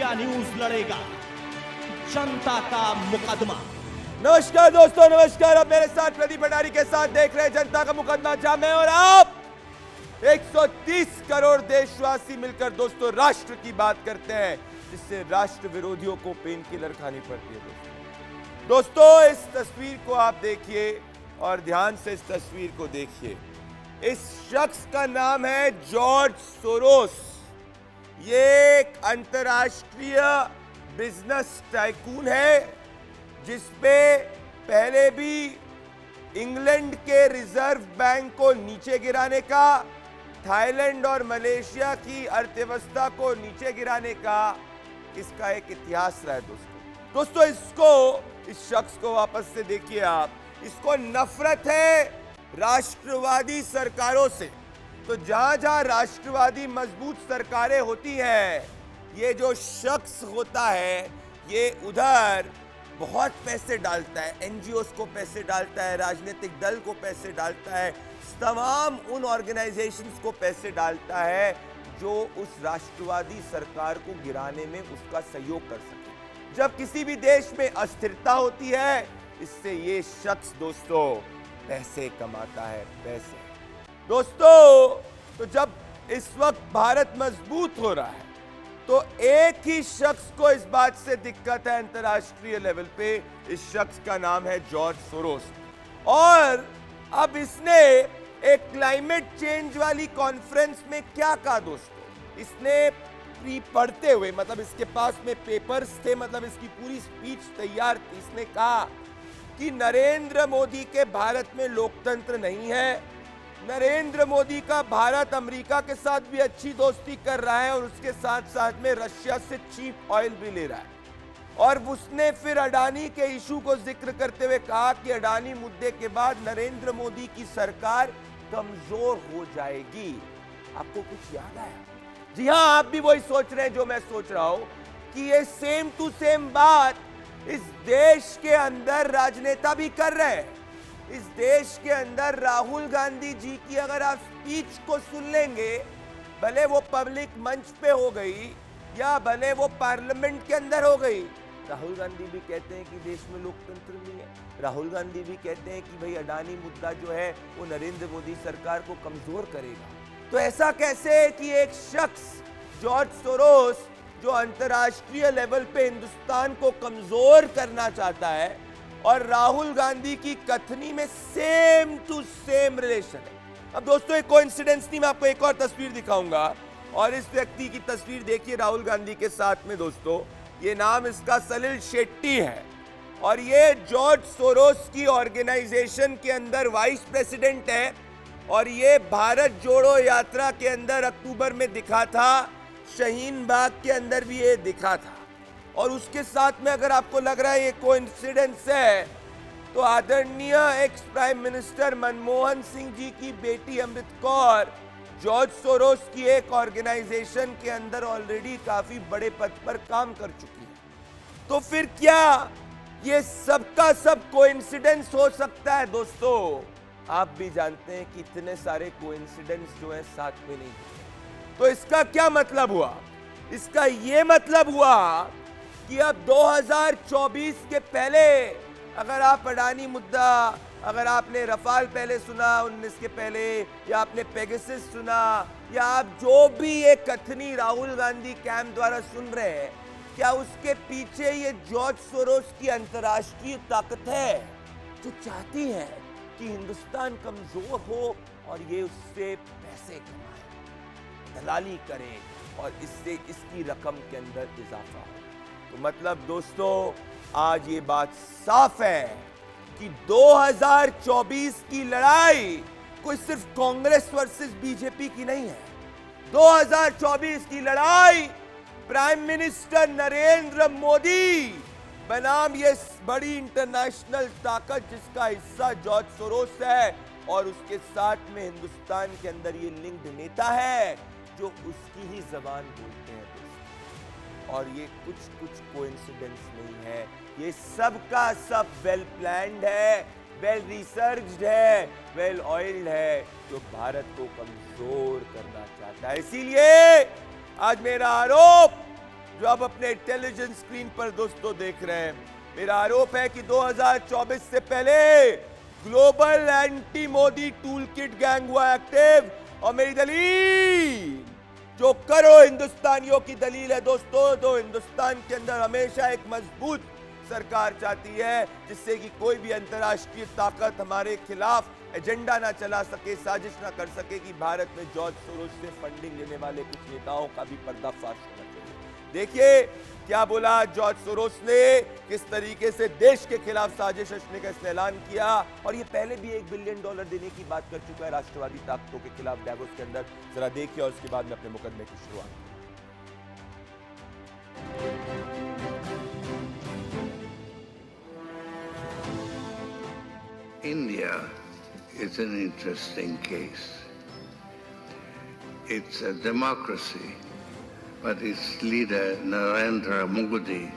India news लड़ेगा जनता का मुकदमा। नमस्कार दोस्तों, नमस्कार। अब मेरे साथ प्रदीप भंडारी के साथ देख रहे हैं जनता का मुकदमा, जहां मैं और आप 130 करोड़ देशवासी मिलकर दोस्तों राष्ट्र की बात करते हैं, जिससे राष्ट्र विरोधियों को पेन किलर खानी पड़ती है। दोस्तों इस तस्वीर को आप देखिए और ध्यान से इस तस्वीर को देखिए। इस शख्स का नाम है जॉर्ज सोरोस। ये एक अंतर्राष्ट्रीय बिजनेस टाइकून है, जिसपे पहले भी इंग्लैंड के रिजर्व बैंक को नीचे गिराने का, थाईलैंड और मलेशिया की अर्थव्यवस्था को नीचे गिराने का इसका एक इतिहास रहा है दोस्तों। इस शख्स को वापस से देखिए आप। इसको नफरत है राष्ट्रवादी सरकारों से। तो जहां जहां राष्ट्रवादी मजबूत सरकारें होती हैं, ये जो शख्स होता है ये उधर बहुत पैसे डालता है, एनजीओस को पैसे डालता है, राजनीतिक दल को पैसे डालता है, तमाम उन ऑर्गेनाइजेशंस को पैसे डालता है जो उस राष्ट्रवादी सरकार को गिराने में उसका सहयोग कर सके। जब किसी भी देश में अस्थिरता होती है, इससे ये शख्स दोस्तों पैसे कमाता है, पैसे। दोस्तों तो जब इस वक्त भारत मजबूत हो रहा है, तो एक ही शख्स को इस बात से दिक्कत है अंतर्राष्ट्रीय लेवल पे। इस शख्स का नाम है जॉर्ज सोरोस। और अब इसने एक क्लाइमेट चेंज वाली कॉन्फ्रेंस में क्या कहा दोस्तों, इसने पढ़ते हुए, मतलब इसके पास में पेपर्स थे, मतलब इसकी पूरी स्पीच तैयार थी। इसने कहा कि नरेंद्र मोदी के भारत में लोकतंत्र नहीं है, नरेंद्र मोदी का भारत अमेरिका के साथ भी अच्छी दोस्ती कर रहा है और उसके साथ साथ में रशिया से चीप ऑयल भी ले रहा है। और उसने फिर अडानी के इशू को जिक्र करते हुए कहा कि अडानी मुद्दे के बाद नरेंद्र मोदी की सरकार कमजोर हो जाएगी। आपको कुछ याद आया? जी हां, आप भी वही सोच रहे हैं जो मैं सोच रहा हूं कि ये सेम टू सेम बात इस देश के अंदर राजनेता भी कर रहे हैं। इस देश के अंदर राहुल गांधी जी की अगर आप स्पीच को सुन लेंगे, भले वो पब्लिक मंच पे हो गई या भले वो पार्लियामेंट के अंदर हो गई, राहुल गांधी भी कहते हैं कि देश में लोकतंत्र नहीं है। राहुल गांधी भी कहते हैं कि भाई अडानी मुद्दा जो है वो नरेंद्र मोदी सरकार को कमजोर करेगा। तो ऐसा कैसे कि एक शख्स जॉर्ज सोरोस जो अंतर्राष्ट्रीय लेवल पे हिंदुस्तान को कमजोर करना चाहता है, और राहुल गांधी की कथनी में सेम टू सेम रिलेशन है। अब दोस्तों एक कोइंसिडेंस नहीं, मैं आपको एक और तस्वीर दिखाऊंगा। और इस व्यक्ति की तस्वीर देखिए राहुल गांधी के साथ में दोस्तों। ये नाम इसका सलिल शेट्टी है और ये जॉर्ज सोरोस की ऑर्गेनाइजेशन के अंदर वाइस प्रेसिडेंट है। और ये भारत जोड़ो यात्रा के अंदर अक्टूबर में दिखा था, शाहीन बाग के अंदर भी ये दिखा था। और उसके साथ में अगर आपको लग रहा है ये कोइंसिडेंस है, तो आदरणीय ex prime minister Manmohan Singh ji की बेटी अमृत कौर जॉर्ज सोरोस की एक ऑर्गेनाइजेशन के अंदर ऑलरेडी काफी बड़े पद पर काम कर चुकी है। तो फिर क्या ये सबका सब कोइंसिडेंस हो सकता है? दोस्तों आप भी जानते हैं कि इतने सारे कोइंसिडेंस जो है साथ में नहीं होते। तो इसका क्या मतलब हुआ? इसका ये मतलब हुआ कि अब 2024 के पहले अगर आप अडानी मुद्दा, अगर आपने रफाल पहले सुना 19 के पहले, या आपने पेगासस सुना, या आप जो भी ये कथनी राहुल गांधी कैंप द्वारा सुन रहे हैं, क्या उसके पीछे ये जॉर्ज सोरोस की अंतर्राष्ट्रीय ताकत है जो चाहती है कि हिंदुस्तान कमजोर हो और ये उससे पैसे कमाए, दलाली करे और इससे इसकी रकम के अंदर इजाफा हो। तो मतलब दोस्तों आज ये बात साफ है कि 2024 की लड़ाई कोई सिर्फ कांग्रेस वर्सेस बीजेपी की नहीं है। 2024 की लड़ाई प्राइम मिनिस्टर नरेंद्र मोदी बनाम ये बड़ी इंटरनेशनल ताकत जिसका हिस्सा जॉर्ज सोरोस है, और उसके साथ में हिंदुस्तान के अंदर ये लिंक्ड नेता है जो उसकी ही जबान बोलते हैं। और ये कुछ कोइंसिडेंस नहीं है, ये सब का सब वेल प्लान्ड है, वेल रिसर्च्ड है, वेल ऑयल्ड है, जो भारत को कमजोर करना चाहता है। इसीलिए आज मेरा आरोप जो आप अपने इंटेलिजेंस स्क्रीन पर दोस्तों देख रहे हैं। मेरा आरोप है कि 2024 से पहले global anti Modi tool kit gang हुआ एक्टिव, और मेरी दलील जो करो हिंदुस्तानियों की दलील है दोस्तों, तो हिंदुस्तान के अंदर हमेशा एक मजबूत सरकार चाहती है, जिससे कि कोई भी अंतर्राष्ट्रीय ताकत हमारे खिलाफ एजेंडा ना चला सके, साजिश ना कर सके कि भारत में जॉर्ज सोरोस से फंडिंग लेने वाले कुछ नेताओं का भी पर्दाफाश होना चाहिए। देखिए क्या बोला जॉर्ज सोरोस ने, किस तरीके से देश के खिलाफ साजिश रचने का इसने ऐलान किया, और ये पहले भी $1 बिलियन देने की बात कर चुका है राष्ट्रवादी ताकतों के खिलाफ davos के अंदर। जरा देखिए और उसके बाद में अपने मुकदमे की शुरुआत। India is an interesting case. It's a democracy, but its leader, Narendra Modi,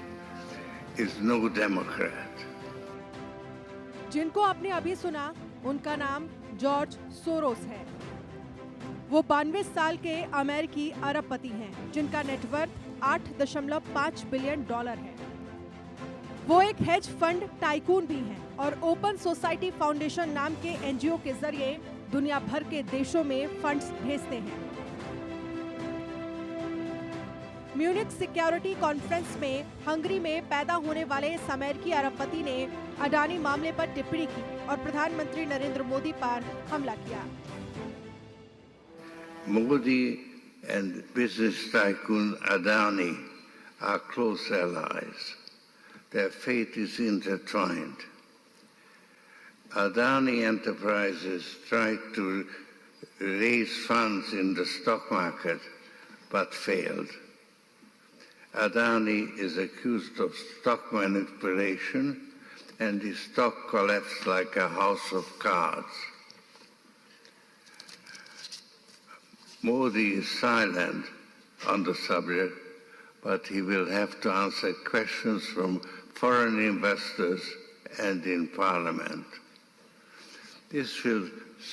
is no Democrat. जिनको आपने अभी सुना उनका नाम जॉर्ज सोरोस है। वो 92 साल के अमेरिकी अरबपति हैं, जिनका नेटवर्थ $8.5 बिलियन है। वो एक हेज फंड टाइकून भी हैं और ओपन सोसाइटी फाउंडेशन नाम के एनजीओ के जरिए दुनिया भर के देशों में फंड्स भेजते हैं। म्यूनिक सिक्योरिटी कॉन्फ्रेंस में हंगरी में पैदा होने वाले इस अमेरिकी अरबपति ने अडानी मामले पर टिप्पणी की और प्रधानमंत्री नरेंद्र मोदी पर हमला किया। Modi and business tycoon Adani are close allies. Their fate is intertwined. Adani Enterprises tried to raise funds in the stock market but failed. Adani is accused of stock manipulation and his stock collapsed like a house of cards. Modi is silent on the subject, but he will have to answer questions from foreign investors and in Parliament. This will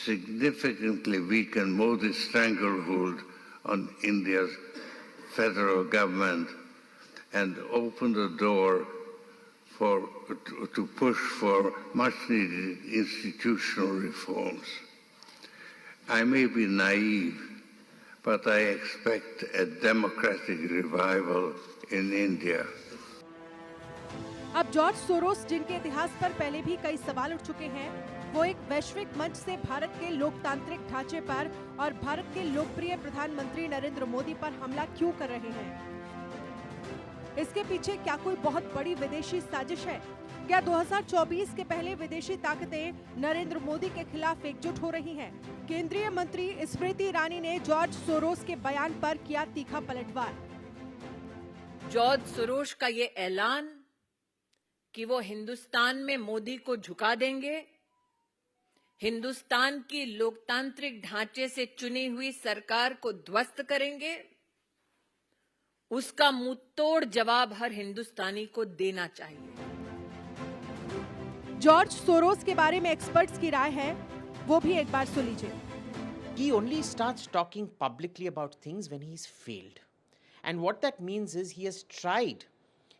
significantly weaken Modi's stranglehold on India's federal government and open the door to push for much-needed institutional reforms. I may be naive, but I expect a democratic revival in India. अब George Soros, जिनके इतिहास पर पहले भी कई सवाल उठ चुके हैं, वो एक वैश्विक मंच से भारत के लोकतांत्रिक ढांचे पर और भारत के लोकप्रिय प्रधानमंत्री नरेंद्र मोदी पर हमला क्यों कर रहे हैं? इसके पीछे क्या कोई बहुत बड़ी विदेशी साजिश है? क्या 2024 के पहले विदेशी ताकतें नरेंद्र मोदी के खिलाफ एकजुट हो रही हैं? केंद्रीय मंत्री स्मृति ईरानी ने जॉर्ज सोरोस के बयान पर किया तीखा पलटवार। जॉर्ज सोरोस का ये ऐलान कि वो हिंदुस्तान में मोदी को झुका देंगे, हिंदुस्तान की लोकतांत्रिक ढांचे से चुनी हुई सरकार को ध्वस्त करेंगे, उसका मुंहतोड़ जवाब हर हिंदुस्तानी को देना चाहिए। जॉर्ज सोरोस के बारे में एक्सपर्ट्स की राय है, वो भी एक बार सुन लीजिए। He only starts talking publicly about things when he's failed. And what that means is he has tried.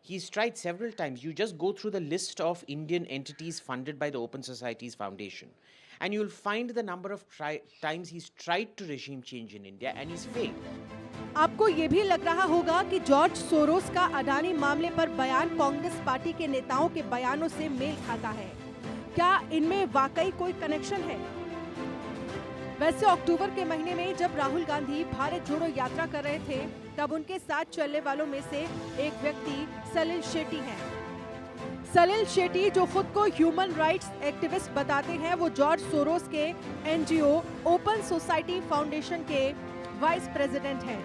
He's tried several times. You just go through the list of Indian entities funded by the Open Societies Foundation, and you'll find the number of times he's tried to regime change in India and he's failed. आपको ये भी लग रहा होगा कि George Soros का अडानी मामले पर बयान कांग्रेस पार्टी के नेताओं के बयानों से मेल खाता है। क्या इनमें वाकई कोई कनेक्शन है? वैसे अक्टूबर के महीने में जब राहुल गांधी भारत जोड़ो यात्रा कर रहे थे, तब उनके साथ चलने वालों में से एक व्यक्ति सलिल शेट्टी हैं। सलिल शेट्टी, जो खुद को ह्यूमन राइट्स एक्टिविस्ट बताते हैं, वो जॉर्ज सोरोस के एनजीओ ओपन सोसाइटी फाउंडेशन के वाइस प्रेसिडेंट हैं।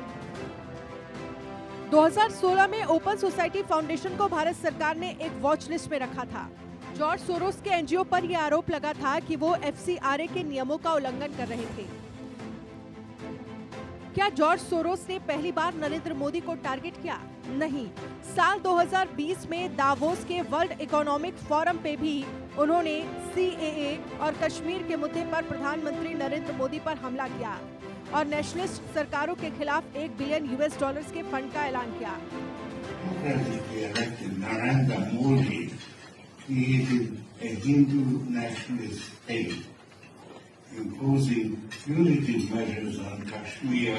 2016 में ओपन सोसाइटी फाउंडेशन को भारत सरकार ने एक वॉच लिस्ट में रखा था। जॉर्ज सोरोस के एनजीओ पर यह आरोप लगा था कि वो एफसीआरए के नियमों का उल्लंघन कर रहे थे। क्या जॉर्ज सोरोस ने पहली बार नरेंद्र मोदी को टारगेट किया? नहीं। साल 2020 में दावोस के वर्ल्ड इकोनॉमिक फोरम पे भी उन्होंने सीएए और कश्मीर के मुद्दे पर प्रधानमंत्री नरेंद्र मोदी पर हमला किया और नेशनलिस्ट सरकारों के खिलाफ $1 बिलियन के फंड का ऐलान किया। democratically elected Narendra Modi created a Hindu nationalist state, imposing punitive measures on Kashmir.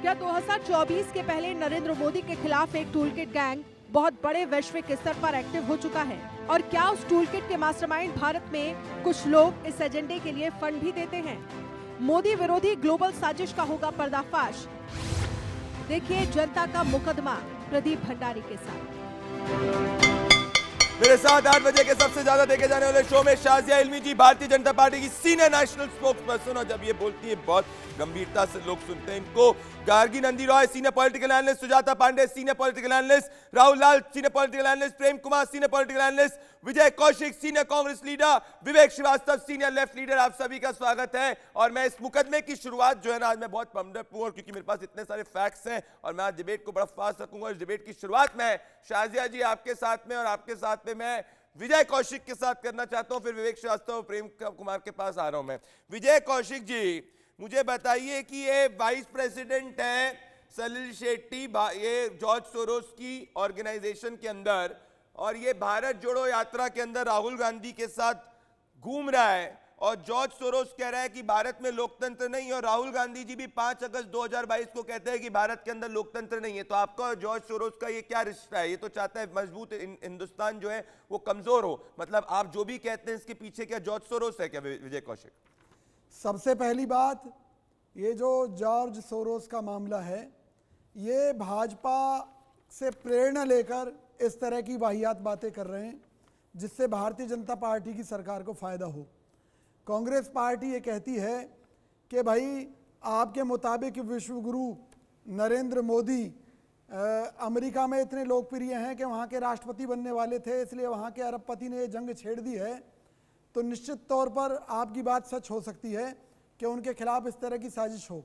क्या 2024 के पहले नरेंद्र मोदी के खिलाफ एक टूलकिट गैंग बहुत बड़े वैश्विक स्तर पर एक्टिव हो चुका है? और क्या उस टूलकिट के मास्टरमाइंड भारत में कुछ लोग इस एजेंडे के लिए फंड भी देते हैं? मोदी विरोधी ग्लोबल साजिश का होगा पर्दाफाश। देखिए जनता का मुकदमा प्रदीप भंडारी के साथ। मेरे साथ 8 बजे के सबसे ज्यादा देखे जाने वाले शो में शाजिया इल्मी जी, भारतीय जनता पार्टी की सीनियर नेशनल स्पोक्सपर्सन, और जब ये बोलती है बहुत गंभीरता से लोग सुनते हैं इनको। Gargi Nandi Roy, senior political analyst, Sujata Pandey, senior political analyst, Rahul Lal, senior political analyst, Prem Kumar, senior political analyst, Vijay Kaushik, senior Congress leader, Vivek Srivastava, senior left leader, आप सभी का स्वागत है। और मैं इस मुकदमे की शुरुआत जो है ना, आज मैं बहुत पम्ड अप हूं क्योंकि मेरे पास इतने सारे फैक्ट्स हैं और मैं आज डिबेट को बड़ा फास्ट रखूंगा। इस डिबेट की शुरुआत में शाजिया जी आपके साथ में और आपके साथ में मैं विजय कौशिक के साथ करना चाहता हूं, फिर विवेक श्रीवास्तव, प्रेम कुमार के पास आ रहा हूं मैं। विजय कौशिक जी, मुझे बताइए कि ये वाइस प्रेसिडेंट है सलिल शेट्टी, ये जॉर्ज सोरोस की ऑर्गेनाइजेशन के अंदर, और ये भारत जोड़ो यात्रा के अंदर राहुल गांधी के साथ घूम रहा है, और जॉर्ज सोरोस कह रहा है कि भारत में लोकतंत्र नहीं है, और राहुल गांधी जी भी 5 अगस्त 2022 को कहते हैं कि भारत के अंदर लोकतंत्र नहीं है। तो आपका और जॉर्ज सोरोस का ये क्या रिश्ता है? ये तो चाहता है मजबूत हिंदुस्तान जो है वो कमजोर हो, मतलब आप जो भी कहते हैं इसके पीछे क्या जॉर्ज सोरोस है क्या? विजय कौशिक, सबसे पहली बात, ये जो जॉर्ज सोरोस का मामला है, ये भाजपा से प्रेरणा लेकर इस तरह की वाहियात बातें कर रहे हैं जिससे भारतीय जनता पार्टी की सरकार को फ़ायदा हो। कांग्रेस पार्टी ये कहती है कि भाई आपके मुताबिक विश्वगुरु नरेंद्र मोदी अमेरिका में इतने लोकप्रिय हैं कि वहाँ के राष्ट्रपति बनने वाले थे, इसलिए वहाँ के अरबपति ने ये जंग छेड़ दी है। तो निश्चित तौर पर आपकी बात सच हो सकती है कि उनके खिलाफ इस तरह की साजिश हो।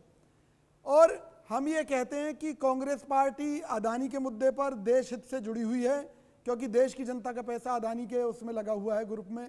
और हम ये कहते हैं कि कांग्रेस पार्टी अदानी के मुद्दे पर देश हित से जुड़ी हुई है, क्योंकि देश की जनता का पैसा अदानी के उसमें लगा हुआ है ग्रुप में।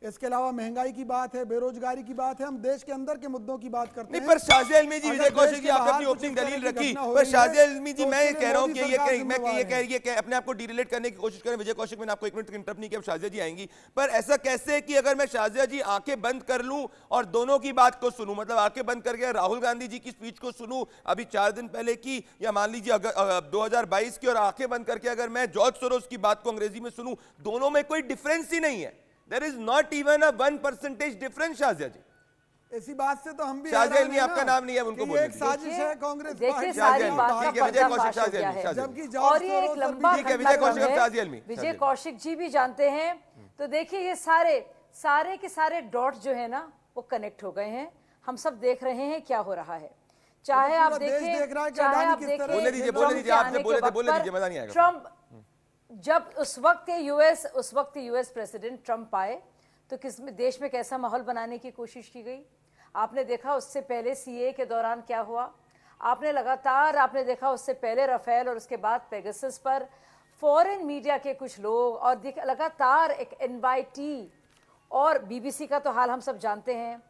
इसके अलावा महंगाई की बात है, बेरोजगारी की बात है, हम देश के अंदर के मुद्दों की बात करते हैं। पर शाजिया इल्मी जी, विजय कौशिक जी, आपने अपनी ओपनिंग दलील रखी, पर शाजिया इल्मी जी, मैं ये कह रहा हूं कि ये अपने आप को डिरिलेट करने की कोशिश करें। विजय कौशिक, मैंने आपको 1 मिनट इंटरप्ट नहीं किया, अब शाजिया जी आएंगी। पर ऐसा कैसे कि अगर मैं शाजिया जी आंखें बंद कर लूं और दोनों की बात को सुनूं, मतलब आंखें बंद करके राहुल गांधी जी की स्पीच को सुनूं अभी 4 दिन पहले की, या मान लीजिए 2022 की, और आंखें बंद करके अगर मैं जॉर्ज सोरोस की बात को अंग्रेजी में सुनूं, दोनों में कोई डिफरेंस ही नहीं है। There is not even a 1% difference, Shazia जी। इसी बात से तो हम भी शाजिया इल्मी आपका नाम नहीं है, उनको बोलने एक साजिश है कांग्रेस देखिए सारी बात का पर्दाफाश हो गया है, जबकि और ये एक लंबा विजय कौशिक जी भी जानते हैं। तो देखिए ये सारे के सारे डॉट जो है ना वो कनेक्ट हो गए हैं। हम सब देख रहे हैं क्या हो रहा है, चाहे आप देखें, चाहे आप देखें ट्रम्प, जब उस वक्त यूएस प्रेसिडेंट ट्रम्प आए तो किस देश में कैसा माहौल बनाने की कोशिश की गई। आपने देखा उससे पहले सीए के दौरान क्या हुआ, आपने देखा उससे पहले राफेल और उसके बाद पेगासस पर फॉरेन मीडिया के कुछ लोग, और लगातार एक इनवाइटी, और बीबीसी का तो हाल हम सब जानते हैं।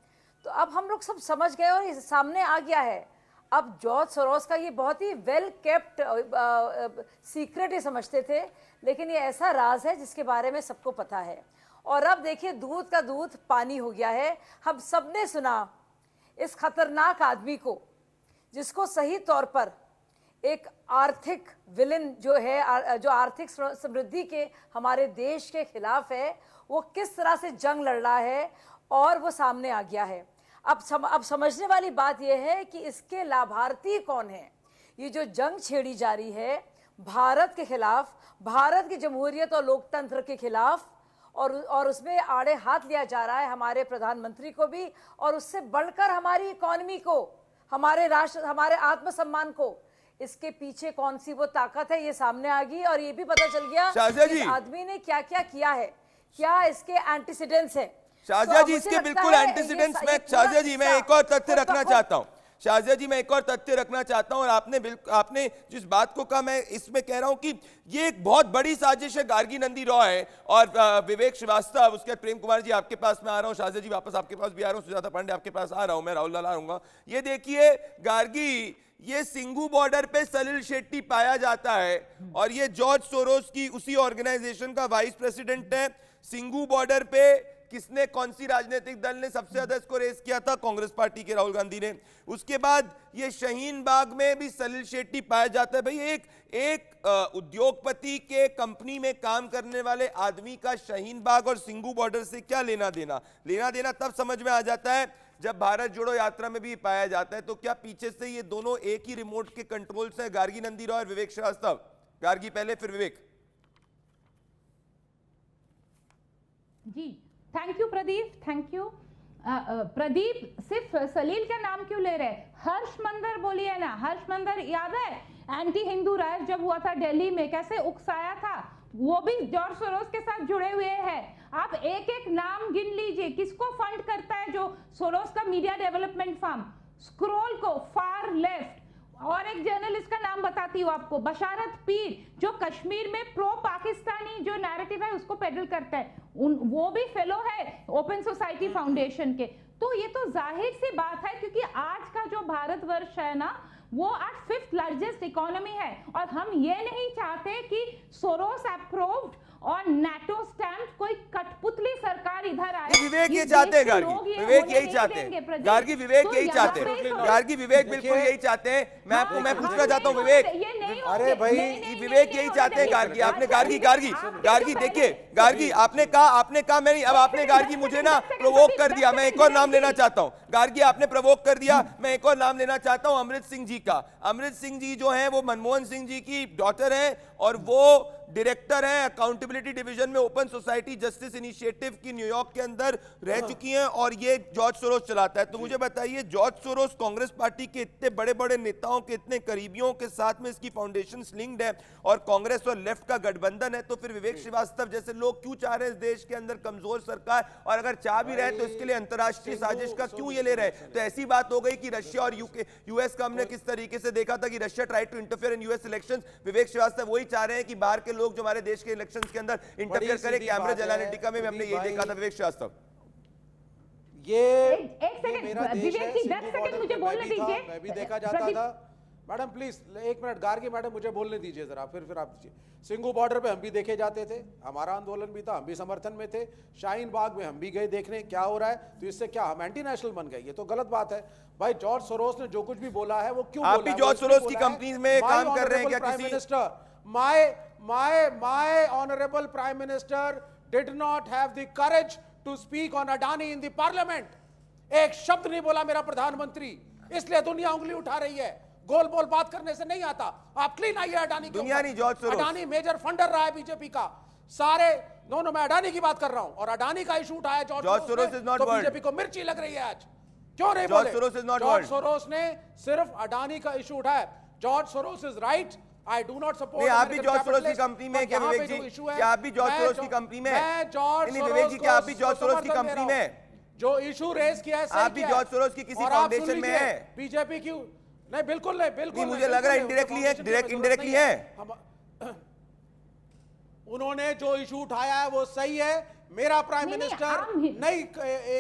तो अब हम लोग सब समझ गए और ये सामने आ गया है। अब जॉर्ज सोरोस का ये बहुत ही वेल केप्ट सीक्रेट ही समझते थे, लेकिन ये ऐसा राज है जिसके बारे में सबको पता है। और अब देखिए दूध का दूध पानी हो गया है। हम सबने सुना इस खतरनाक आदमी को, जिसको सही तौर पर एक आर्थिक विलन जो है, जो आर्थिक समृद्धि के हमारे देश के खिलाफ है, वो किस तरह से जंग लड़ रहा है, और वो सामने आ गया है। अब समझने वाली बात यह है कि इसके लाभार्थी कौन है। ये जो जंग छेड़ी जा रही है भारत के खिलाफ, भारत की जमहूरियत और लोकतंत्र के खिलाफ, और उसमें आड़े हाथ लिया जा रहा है हमारे प्रधानमंत्री को भी, और उससे बढ़कर हमारी इकोनॉमी को, हमारे राष्ट्र, हमारे आत्मसम्मान को, इसके पीछे कौन सी वो ताकत है, ये सामने आ गई। और ये भी पता चल गया इस आदमी ने क्या क्या किया है, क्या इसके एंटीसीडेंट्स है। शाजिया जी, इसके बिल्कुल एंटीसीडेंट्स में, शाजिया जी मैं एक और तथ्य रखना चाहता हूं। शाजिया जी, मैं एक और तथ्य रखना चाहता हूं, और आपने जिस बात को कहा, मैं इसमें कह रहा हूं कि ये एक बहुत बड़ी साजिश है गार्गी नंदी रॉय और विवेक श्रीवास्तव। उसके बाद प्रेम कुमार जी आपके पास मैं आ रहा हूं, शाजिया जी वापस आपके पास भी आ रहा हूं, सुजाता पांडे आपके पास आ रहा हूं, मैं राहुल लाल आऊंगा। ये देखिए गार्गी, ये सिंगू बॉर्डर पे सलिल शेट्टी पाया जाता है और ये जॉर्ज सोरोस की उसी ऑर्गेनाइजेशन का वाइस प्रेसिडेंट है। सिंगू बॉर्डर पे किसने, कौन सी राजनीतिक दल ने सबसे ज्यादा इसको रेस किया था? कांग्रेस पार्टी के राहुल गांधी ने। उसके बाद ये शाहीन बाग में भी सलिल शेट्टी पाया जाता है। भाई एक उद्योगपति के कंपनी में काम करने वाले आदमी का शाहीन बाग और सिंगू बॉर्डर से क्या लेना देना? लेना देना तब समझ में आ जाता है जब भारत जोड़ो यात्रा में भी पाया जाता है। तो क्या पीछे से ये दोनों एक ही रिमोट के कंट्रोल से, गार्गी नंदी रॉय और विवेक श्रीवास्तव? गार्गी पहले, फिर विवेक। जी, thank you Pradeep, thank you. Pradeep सिर्फ सलील का नाम क्यों ले रहे? हर्ष मंदर बोलिए ना। हर्ष मंदर याद है एंटी हिंदू राइट जब हुआ था दिल्ली में, कैसे उकसाया था? वो भी जॉर्ज सोरोस के साथ जुड़े हुए हैं। आप एक एक नाम गिन लीजिए, किसको फंड करता है जो सोरोस का मीडिया डेवलपमेंट फर्म? स्क्रोल को, फार लेफ्ट। और एक जर्नलिस्ट का नाम बताती हूँ आपको, बशारत पीर, जो कश्मीर में प्रो पाकिस्तानी जो नैरेटिव है उसको पेडल करता है, वो भी फेलो है ओपन सोसाइटी फाउंडेशन के। तो ये तो जाहिर सी बात है, क्योंकि आज का जो भारतवर्ष है ना, वो आज 5th लार्जेस्ट इकोनॉमी है, और हम ये नहीं चाहते कि सोरोस अप्रूव्ड और नाटो स्टैम्प कोई कठपुतली सरकार इधर आए। विवेक ये चाहते हैं, गार्गी विवेक यही चाहते हैं, गार्गी विवेक यही चाहते हैं, गार्गी विवेक बिल्कुल यही चाहते हैं। मैं पूछना चाहता हूं विवेक, अरे भाई विवेक यही चाहते हैं गार्गी। आपने गार्गी देखिए, गार्गी आपने कहा मैं नहीं, अब आपने गार्गी मुझे ना प्रोवोक कर दिया, मैं एक और नाम लेना चाहता हूं। गार्गी आपने प्रोवोक कर दिया, मैं एक और नाम लेना चाहता हूं, अमृत सिंह जी का। अमृत सिंह जी जो है वो मनमोहन सिंह जी की डॉटर है और वो डायरेक्टर है अकाउंटेबिलिटी डिवीजन में ओपन सोसाइटी जस्टिस इनिशिएटिव की न्यूयॉर्क के अंदर रह चुकी हैं, और ये जॉर्ज सोरोस चलाता है। तो मुझे बताइए, जॉर्ज सोरोस कांग्रेस पार्टी के इतने बड़े बड़े नेताओं के इतने करीबियों के साथ में इसकी फाउंडेशन लिंक्ड है और कांग्रेस और लेफ्ट का गठबंधन है, तो फिर विवेक श्रीवास्तव जैसे लोग क्यों चाह रहे हैं इस देश के अंदर कमजोर सरकार? और अगर चाह भी रहे तो इसके लिए अंतरराष्ट्रीय साजिश का क्यों ये ले रहे? तो ऐसी बात हो गई कि रशिया और यूएस का हमने किस तरीके से देखा था कि Russia try to interfere in US elections. Vivek Srivastava वही चाह रहे हैं कि बाहर के लोग जो हमारे देश के इलेक्शंस के अंदर इंटरफेयर करें। कैम्ब्रिज एनालिटिका में हमने ये देखा था विवेक श्रीवास्तव। ये एक सेकंड विवेक जी, 10 सेकंड मुझे बोलने दीजिए। मैं भी देखा जाता था। Madam please 1 minute, Gargi madam मुझे बोलने दीजिए जरा, फिर आप दीजिए। सिंगू बॉर्डर पे हम भी देखे जाते थे, हमारा आंदोलन भी था, हम भी समर्थन में थे। शाहीन बाग में हम भी गए देखने क्या हो रहा है। तो इससे क्या हम एंटी नेशनल बन गए? ये तो गलत बात है भाई। जॉर्ज सोरोस ने जो कुछ भी बोला है वो क्यों बोला? आप भी जॉर्ज सोरोस की कंपनीज में काम कर रहे हैं क्या? किसी My honorable Prime Minister did not have the courage to speak on Adani in the parliament. एक शब्द नहीं बोला मेरा प्रधानमंत्री, इसलिए दुनिया उंगली उठा रही है। गोल बोल बात करने से नहीं आता। आप क्लीन आइए अडानी के दुनिया नहीं, George Soros. Adani major funder रहा है बीजेपी का। सारे दोनों, मैं अडानी की बात कर रहा हूं, और अडानी का इशू उठाया जॉर्ज सोरोस ने, तो बीजेपी को मिर्ची लग रही है आज। क्यों नहीं बोले? जॉर्ज सोरोस ने सिर्फ अडानी का इशू उठाया। George Soros is right, I do not support। आप भी जॉर्ज सोरोस की कंपनी में क्या विवेक जी? क्या आप भी जॉर्ज सोरोस की कंपनी में? नहीं विवेक जी, क्या आप भी जॉर्ज सोरोस की कंपनी में? जो इशू रेस किया है, आप भी जॉर्ज सोरोस की किसी फाउंडेशन में है? बीजेपी क्यों नहीं? बिल्कुल नहीं, बिल्कुल मुझे लग रहा है इनडायरेक्टली है, इनडायरेक्टली है। उन्होंने जो इशू उठाया है वो सही है। मेरा प्राइम मिनिस्टर नहीं,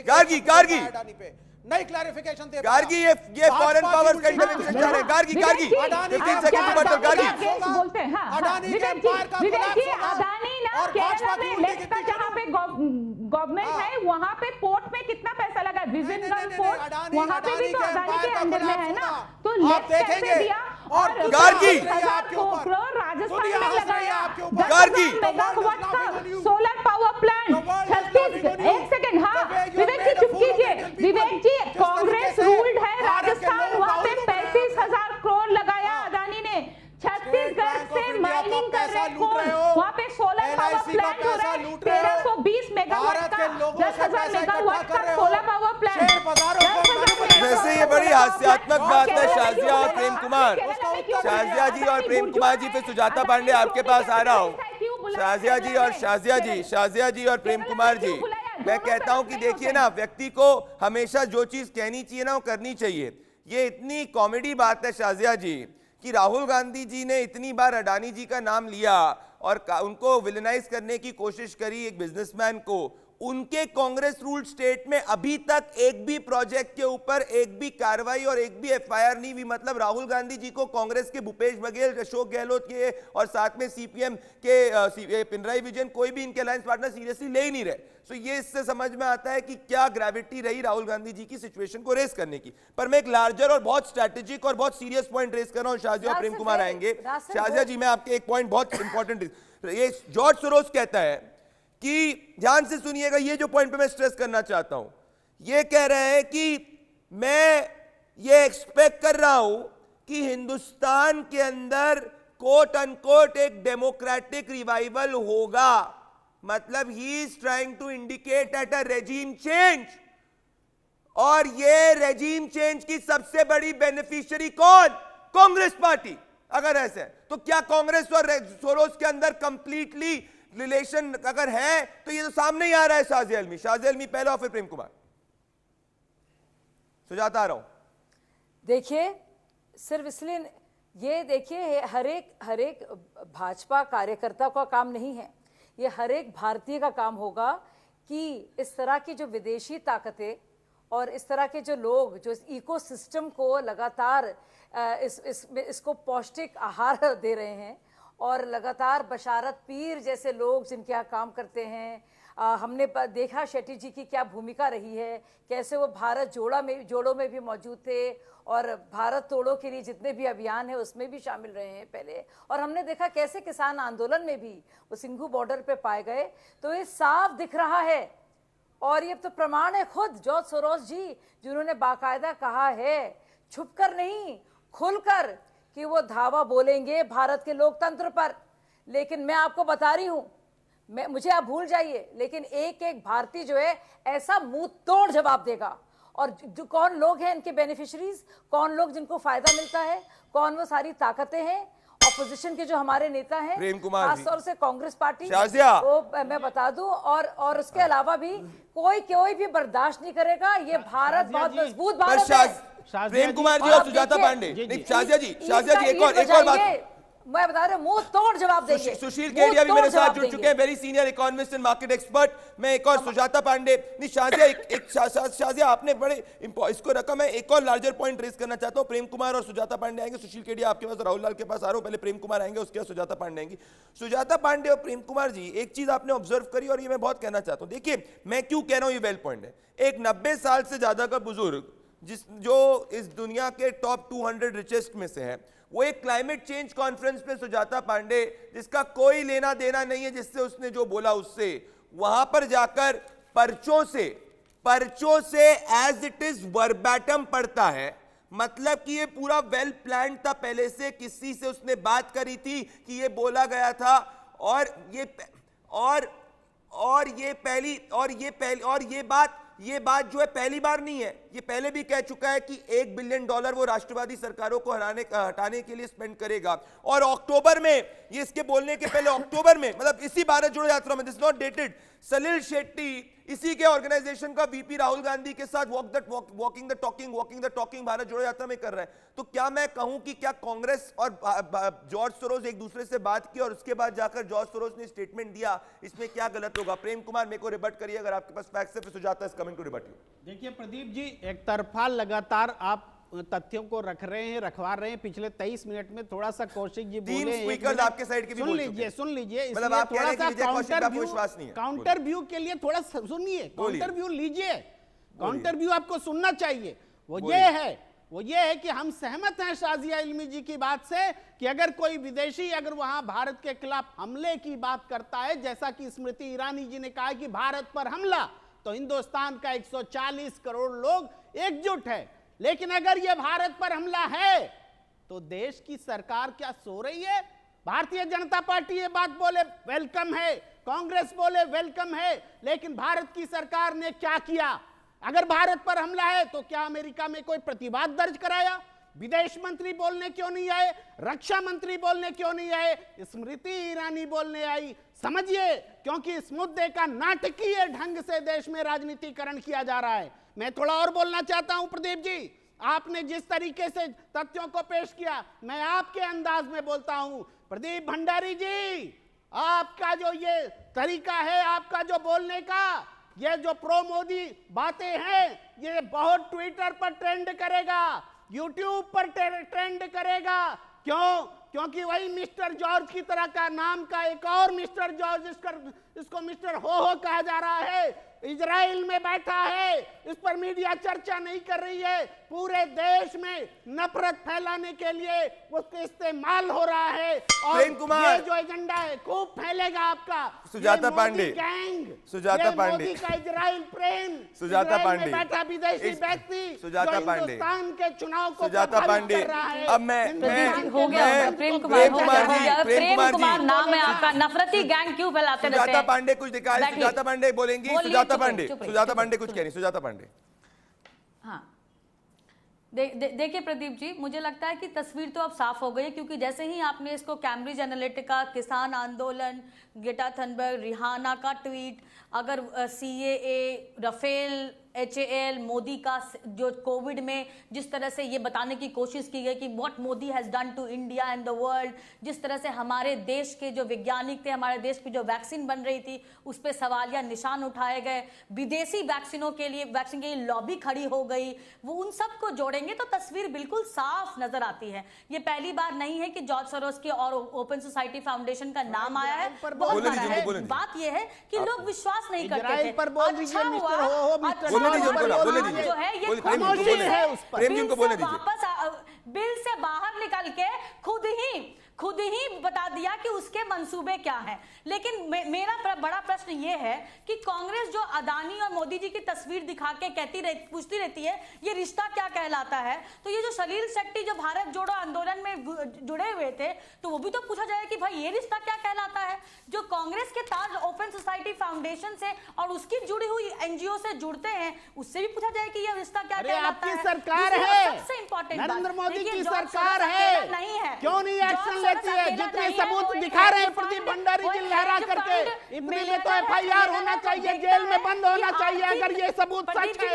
गार्गी अडानी पे नई क्लैरिफिकेशन दे। गार्गी ये फॉरेन पावर्स का इंटरवेंशन चाह रहे हैं। गार्गी 15 सेकंड के बाद गार्गी बोलते हैं। हाँ, अडानी के एम्पायर का विवेक जी, अडानी ना केरला में लेफ्ट का जहां पे गवर्नमेंट है, वहां पे पोर्ट में कितना पैसा लगा? विजनगंज पोर्ट, वहां पे भी तो अडानी के अंडर में है ना। तो लेफ्ट कैसे दिया? और गार्गी राजस्थान में लगाया गार्गी मेगावाट का सोलर पावर प्लांट 36। एक सेकंड, हाँ विवेक जी चुप कीजिए। विवेक जी, कांग्रेस रूल्ड है राजस्थान, वहां पे 35,000 करोड़ लगाया अडानी ने। छत्तीसगढ़ से माइनिंग कर रहे हैं, वहां पे सोलर पावर प्लांट हो रहा है। 1320 मेगावाट का, 10,000 मेगावाट का सोलर पावर प्लांट। वैसे ये बड़ी हास्यात्मक बात है। शाजिया और प्रेम कुमार, शाजिया जी और प्रेम कुमार जी, फिर सुजाता पांडे आपके पास आ रहा हूँ। शाजिया जी और प्रेम कुमार जी, मैं कहता हूं कि देखिए ना, व्यक्ति को हमेशा जो चीज कहनी चाहिए ना वो करनी चाहिए। ये इतनी कॉमेडी बात है शाजिया जी कि राहुल गांधी जी ने इतनी बार अडानी जी का नाम लिया और उनको विलेनाइज करने की कोशिश करी एक बिजनेसमैन को। उनके कांग्रेस रूल स्टेट में अभी तक एक भी प्रोजेक्ट के ऊपर एक भी कार्रवाई और एक भी एफआईआर नहीं हुई। मतलब राहुल गांधी जी को कांग्रेस के भूपेश बघेल, अशोक गहलोत के और साथ में सीपीएम के पिनराई विजयन, कोई भी इनके अलायंस पार्टनर सीरियसली ले ही नहीं रहे। सो ये इससे समझ में आता है कि क्या ग्रेविटी रही राहुल गांधी जी की सिचुएशन को रेस करने की। पर मैं एक लार्जर और बहुत स्ट्रैटेजिक और बहुत सीरियस पॉइंट रेस कर रहा हूं। शाजिया और प्रेम कुमार आएंगे। शाजिया जी, मैं आपके एक पॉइंट बहुत इंपॉर्टेंट, ये जॉर्ज सोरोस कहता है कि ध्यान से सुनिएगा, ये जो पॉइंट पे मैं स्ट्रेस करना चाहता हूं, ये कह रहे हैं कि मैं ये एक्सपेक्ट कर रहा हूं कि हिंदुस्तान के अंदर कोट अनकोट एक डेमोक्रेटिक रिवाइवल होगा। मतलब he is trying to indicate at a regime change, और ये रेजीम चेंज की सबसे बड़ी बेनिफिशियरी कौन? कांग्रेस पार्टी। अगर ऐसे है तो क्या कांग्रेस और सोरोस के अंदर कंप्लीटली रिलेशन अगर है तो ये तो सामने ही आ रहा है। शाजिया अलमी, शाजिया अलमी पहले और फिर प्रेम कुमार। सुजाता आ रहा हूं। देखिए, सिर्फ इसलिए ये देखिए, हर एक भाजपा कार्यकर्ता का काम नहीं है, ये हर एक भारतीय का काम होगा कि इस तरह की जो विदेशी ताकतें और इस तरह के जो लोग जो इस इकोसिस्टम को लगातार इसको पौष्टिक आहार दे रहे हैं और लगातार बशारत पीर जैसे लोग जिनके यहाँ काम करते हैं, हमने देखा शेट्टी जी की क्या भूमिका रही है, कैसे वो भारत जोड़ों में भी मौजूद थे और भारत तोड़ो के लिए जितने भी अभियान है उसमें भी शामिल रहे हैं पहले, और हमने देखा कैसे किसान आंदोलन में भी वो सिंघू बॉर्डर पे पाए गए। तो ये साफ दिख रहा है, और ये तो प्रमाण है खुद जॉर्ज सोरोस जी, जिन्होंने बाकायदा कहा है, छुपकर नहीं खुलकर, कि वो धावा बोलेंगे भारत के लोकतंत्र पर। लेकिन मैं आपको बता रही हूं, मुझे आप भूल जाइए, लेकिन एक एक भारतीय जो है ऐसा मुंह तोड़ जवाब देगा। और जो कौन लोग हैं इनके बेनिफिशरीज, कौन लोग जिनको फायदा मिलता है, कौन वो सारी ताकतें हैं, ऑपोजिशन के जो हमारे नेता हैं, खासतौर से कांग्रेस पार्टी, वो मैं बता दूं। और उसके अलावा भी कोई भी बर्दाश्त नहीं करेगा। ये भारत बहुत मजबूत भारत है। प्रेम कुमार जी और सुजाता पांडे, शाजिया जी एक और बात मैं बता रहा हूं, मुंह तोड़ जवाब देंगे। सुशील केडिया भी मेरे साथ जुड़ चुके हैं, very senior economist and market expert. मैं एक और सुजाता पांडे, नहीं शाजिया आपने बड़े इसको रखा। मैं एक और लार्जर पॉइंट रेस करना चाहता हूं। प्रेम कुमार और सुजाता पांडे आएंगे, सुशील केडिया आपके पास, राहुल लाल के पास आ रहा हूं। पहले प्रेम कुमार आएंगे, उसके बाद सुजाता पांडे आएंगी। सुजाता पांडे और प्रेम कुमार जी, एक चीज आपने ऑब्जर्व करी और ये मैं बहुत कहना चाहता हूं। देखिए, मैं क्यों कह रहा हूं ये वेल पॉइंट है। एक 90 साल से ज्यादा का बुजुर्ग जो इस दुनिया के टॉप 200 रिचेस्ट में से है, वो एक क्लाइमेट चेंज कॉन्फ्रेंस में सुजाता पांडे, जिसका कोई लेना देना नहीं है जिससे उसने जो बोला उससे, वहां पर जाकर पर्चों से एज इट इज वर्बैटम पढ़ता है। मतलब कि ये पूरा वेल प्लान था, पहले से किसी से उसने बात करी थी कि ये बोला गया था, और ये बात जो है पहली बार नहीं है, ये पहले भी कह चुका है कि $1 बिलियन वो राष्ट्रवादी सरकारों को हटाने के लिए स्पेंड करेगा। और अक्टूबर में, ये इसके बोलने के पहले अक्टूबर में, मतलब इसी भारत जोड़ो यात्रा में, this not dated, Salil Shetty इसी के ऑर्गेनाइजेशन का वीपी राहुल गांधी के साथ वॉकिंग द टॉकिंग भारत जोड़ो यात्रा में कर रहा है। तो क्या मैं कहूं कि क्या कांग्रेस और जॉर्ज सोरोस एक दूसरे से बात की और उसके बाद जाकर जॉर्ज सोरोस ने स्टेटमेंट दिया, इसमें क्या गलत होगा? प्रेम कुमार मेरे को रिबट करिए अगर आपके पास फैक्ट्स है, फिर Sujata is coming to rebut you. देखिए प्रदीप जी, एक तरफा लगातार आप तथ्यों को रखवा रहे हैं। पिछले 23 मिनट में थोड़ा सा कौशिक जी बोले, स्पीकर आपके साइड के भी बोल चुके हैं। सुन लीजिए, मतलब आप कह रहे हैं कि काउंटर व्यू के लिए थोड़ा सुनिए, काउंटर व्यू लीजिए, काउंटर व्यू आपको सुनना चाहिए। वो ये है कि हम सहमत हैं शाजिया इल्मी जी की बात से कि अगर कोई विदेशी अगर वहां भारत के खिलाफ हमले की बात करता है, जैसा कि स्मृति ईरानी जी ने कहा कि भारत पर हमला, तो हिंदुस्तान का 140 करोड़ लोग एकजुट है। लेकिन अगर यह भारत पर हमला है तो देश की सरकार क्या सो रही है? भारतीय जनता पार्टी ये बात बोले वेलकम है, कांग्रेस बोले वेलकम है, लेकिन भारत की सरकार ने क्या किया? अगर भारत पर हमला है तो क्या अमेरिका में कोई प्रतिवाद दर्ज कराया? विदेश मंत्री बोलने क्यों नहीं आए? रक्षा मंत्री बोलने क्यों नहीं आए? स्मृति ईरानी बोलने आई। समझिए, क्योंकि इस मुद्दे का नाटकीय ढंग से देश में राजनीतिकरण किया जा रहा है। मैं थोड़ा और बोलना चाहता हूं प्रदीप जी, आपने जिस तरीके से तथ्यों को पेश किया, मैं आपके अंदाज में बोलता हूं। प्रदीप भंडारी जी, आपका जो ये तरीका है, आपका जो बोलने का, ये जो प्रो मोदी बातें हैं, ये बहुत ट्विटर पर ट्रेंड करेगा, यूट्यूब पर ट्रेंड करेगा। क्यों? क्योंकि वही मिस्टर जॉर्ज की तरह का नाम का एक और मिस्टर जॉर्ज, इसको मिस्टर हो कहा जा रहा है, इजराइल में बैठा है। इस पर मीडिया चर्चा नहीं कर रही है। पूरे देश में नफरत फैलाने के लिए उसका इस्तेमाल हो रहा है, और प्रेम कुमार, ये जो एजेंडा है खूब फैलेगा आपका। सुजाता पांडे, गैंग, सुजाता पांडे, मोदी का इजराइल प्रेम, सुजाता पांडे, बैठा विदेशी व्यक्ति सुजाता जो पांडे, हिंदुस्तान के चुनाव को सुजाता प्रभावित पांडे, कर रहा है। अब मैं हो गया, प्रेम कुमार नाम है आपका, नफरती गैंग क्यों फैलाते रहते हैं? सुजाता पांडे कुछ दिखाए, सुजाता पांडे बोलेंगी, सुजाता पांडे, सुजाता पांडे कुछ कह रही, सुजाता पांडे। हाँ, देखिए प्रदीप जी, मुझे लगता है कि तस्वीर तो अब साफ हो गई है, क्योंकि जैसे ही आपने इसको कैम्ब्रिज एनालिटिका, किसान आंदोलन, ग्रेटा थनबर्ग, रिहाना का ट्वीट, अगर CAA, राफेल, HAL, मोदी का जो कोविड में जिस तरह से ये बताने की कोशिश की गई कि what Modi has done to India and the world, जिस तरह से हमारे देश के जो वैज्ञानिक थे, हमारे देश की जो वैक्सीन बन रही थी उस पर सवाल या निशान उठाए गए, विदेशी वैक्सीन के लिए लॉबी खड़ी हो गई, वो उन सब को जोड़ेंगे तो तस्वीर बिल्कुल साफ नजर आती है। ये पहली बार नहीं है कि जॉर्ज सोरोस के और ओपन सोसाइटी फाउंडेशन का नाम आया है। बात यह है कि लोग विश्वास नहीं करते थे। अच्छा हुआ जो है ये वापस बिल से बाहर निकल के खुद ही बता दिया कि उसके मंसूबे क्या हैं। लेकिन मेरा बड़ा प्रश्न ये है कि कांग्रेस जो अदानी और मोदी जी की तस्वीर दिखा के पूछती रहती है ये रिश्ता क्या कहलाता है, तो ये जो सलील शेट्टी जो भारत जोड़ो आंदोलन में जुड़े हुए थे, तो वो भी तो पूछा जाए कि भाई ये रिश्ता क्या कहलाता है। जो कांग्रेस के ताज ओपन सोसाइटी फाउंडेशन से और उसकी जुड़ी हुई NGO से जुड़ते हैं, उससे भी पूछा जाए कि ये रिश्ता क्या कहलाता है। आपकी सरकार है, सबसे इंपॉर्टेंट नरेंद्र मोदी की सरकार है, नहीं है, क्यों नहीं एक्शन लेती है? जितने सबूत दिखा रहे हैं प्रदीप भंडारी जी लहरा करके, इतने में तो FIR होना चाहिए, जेल में बंद होना चाहिए अगर ये सबूत सच है।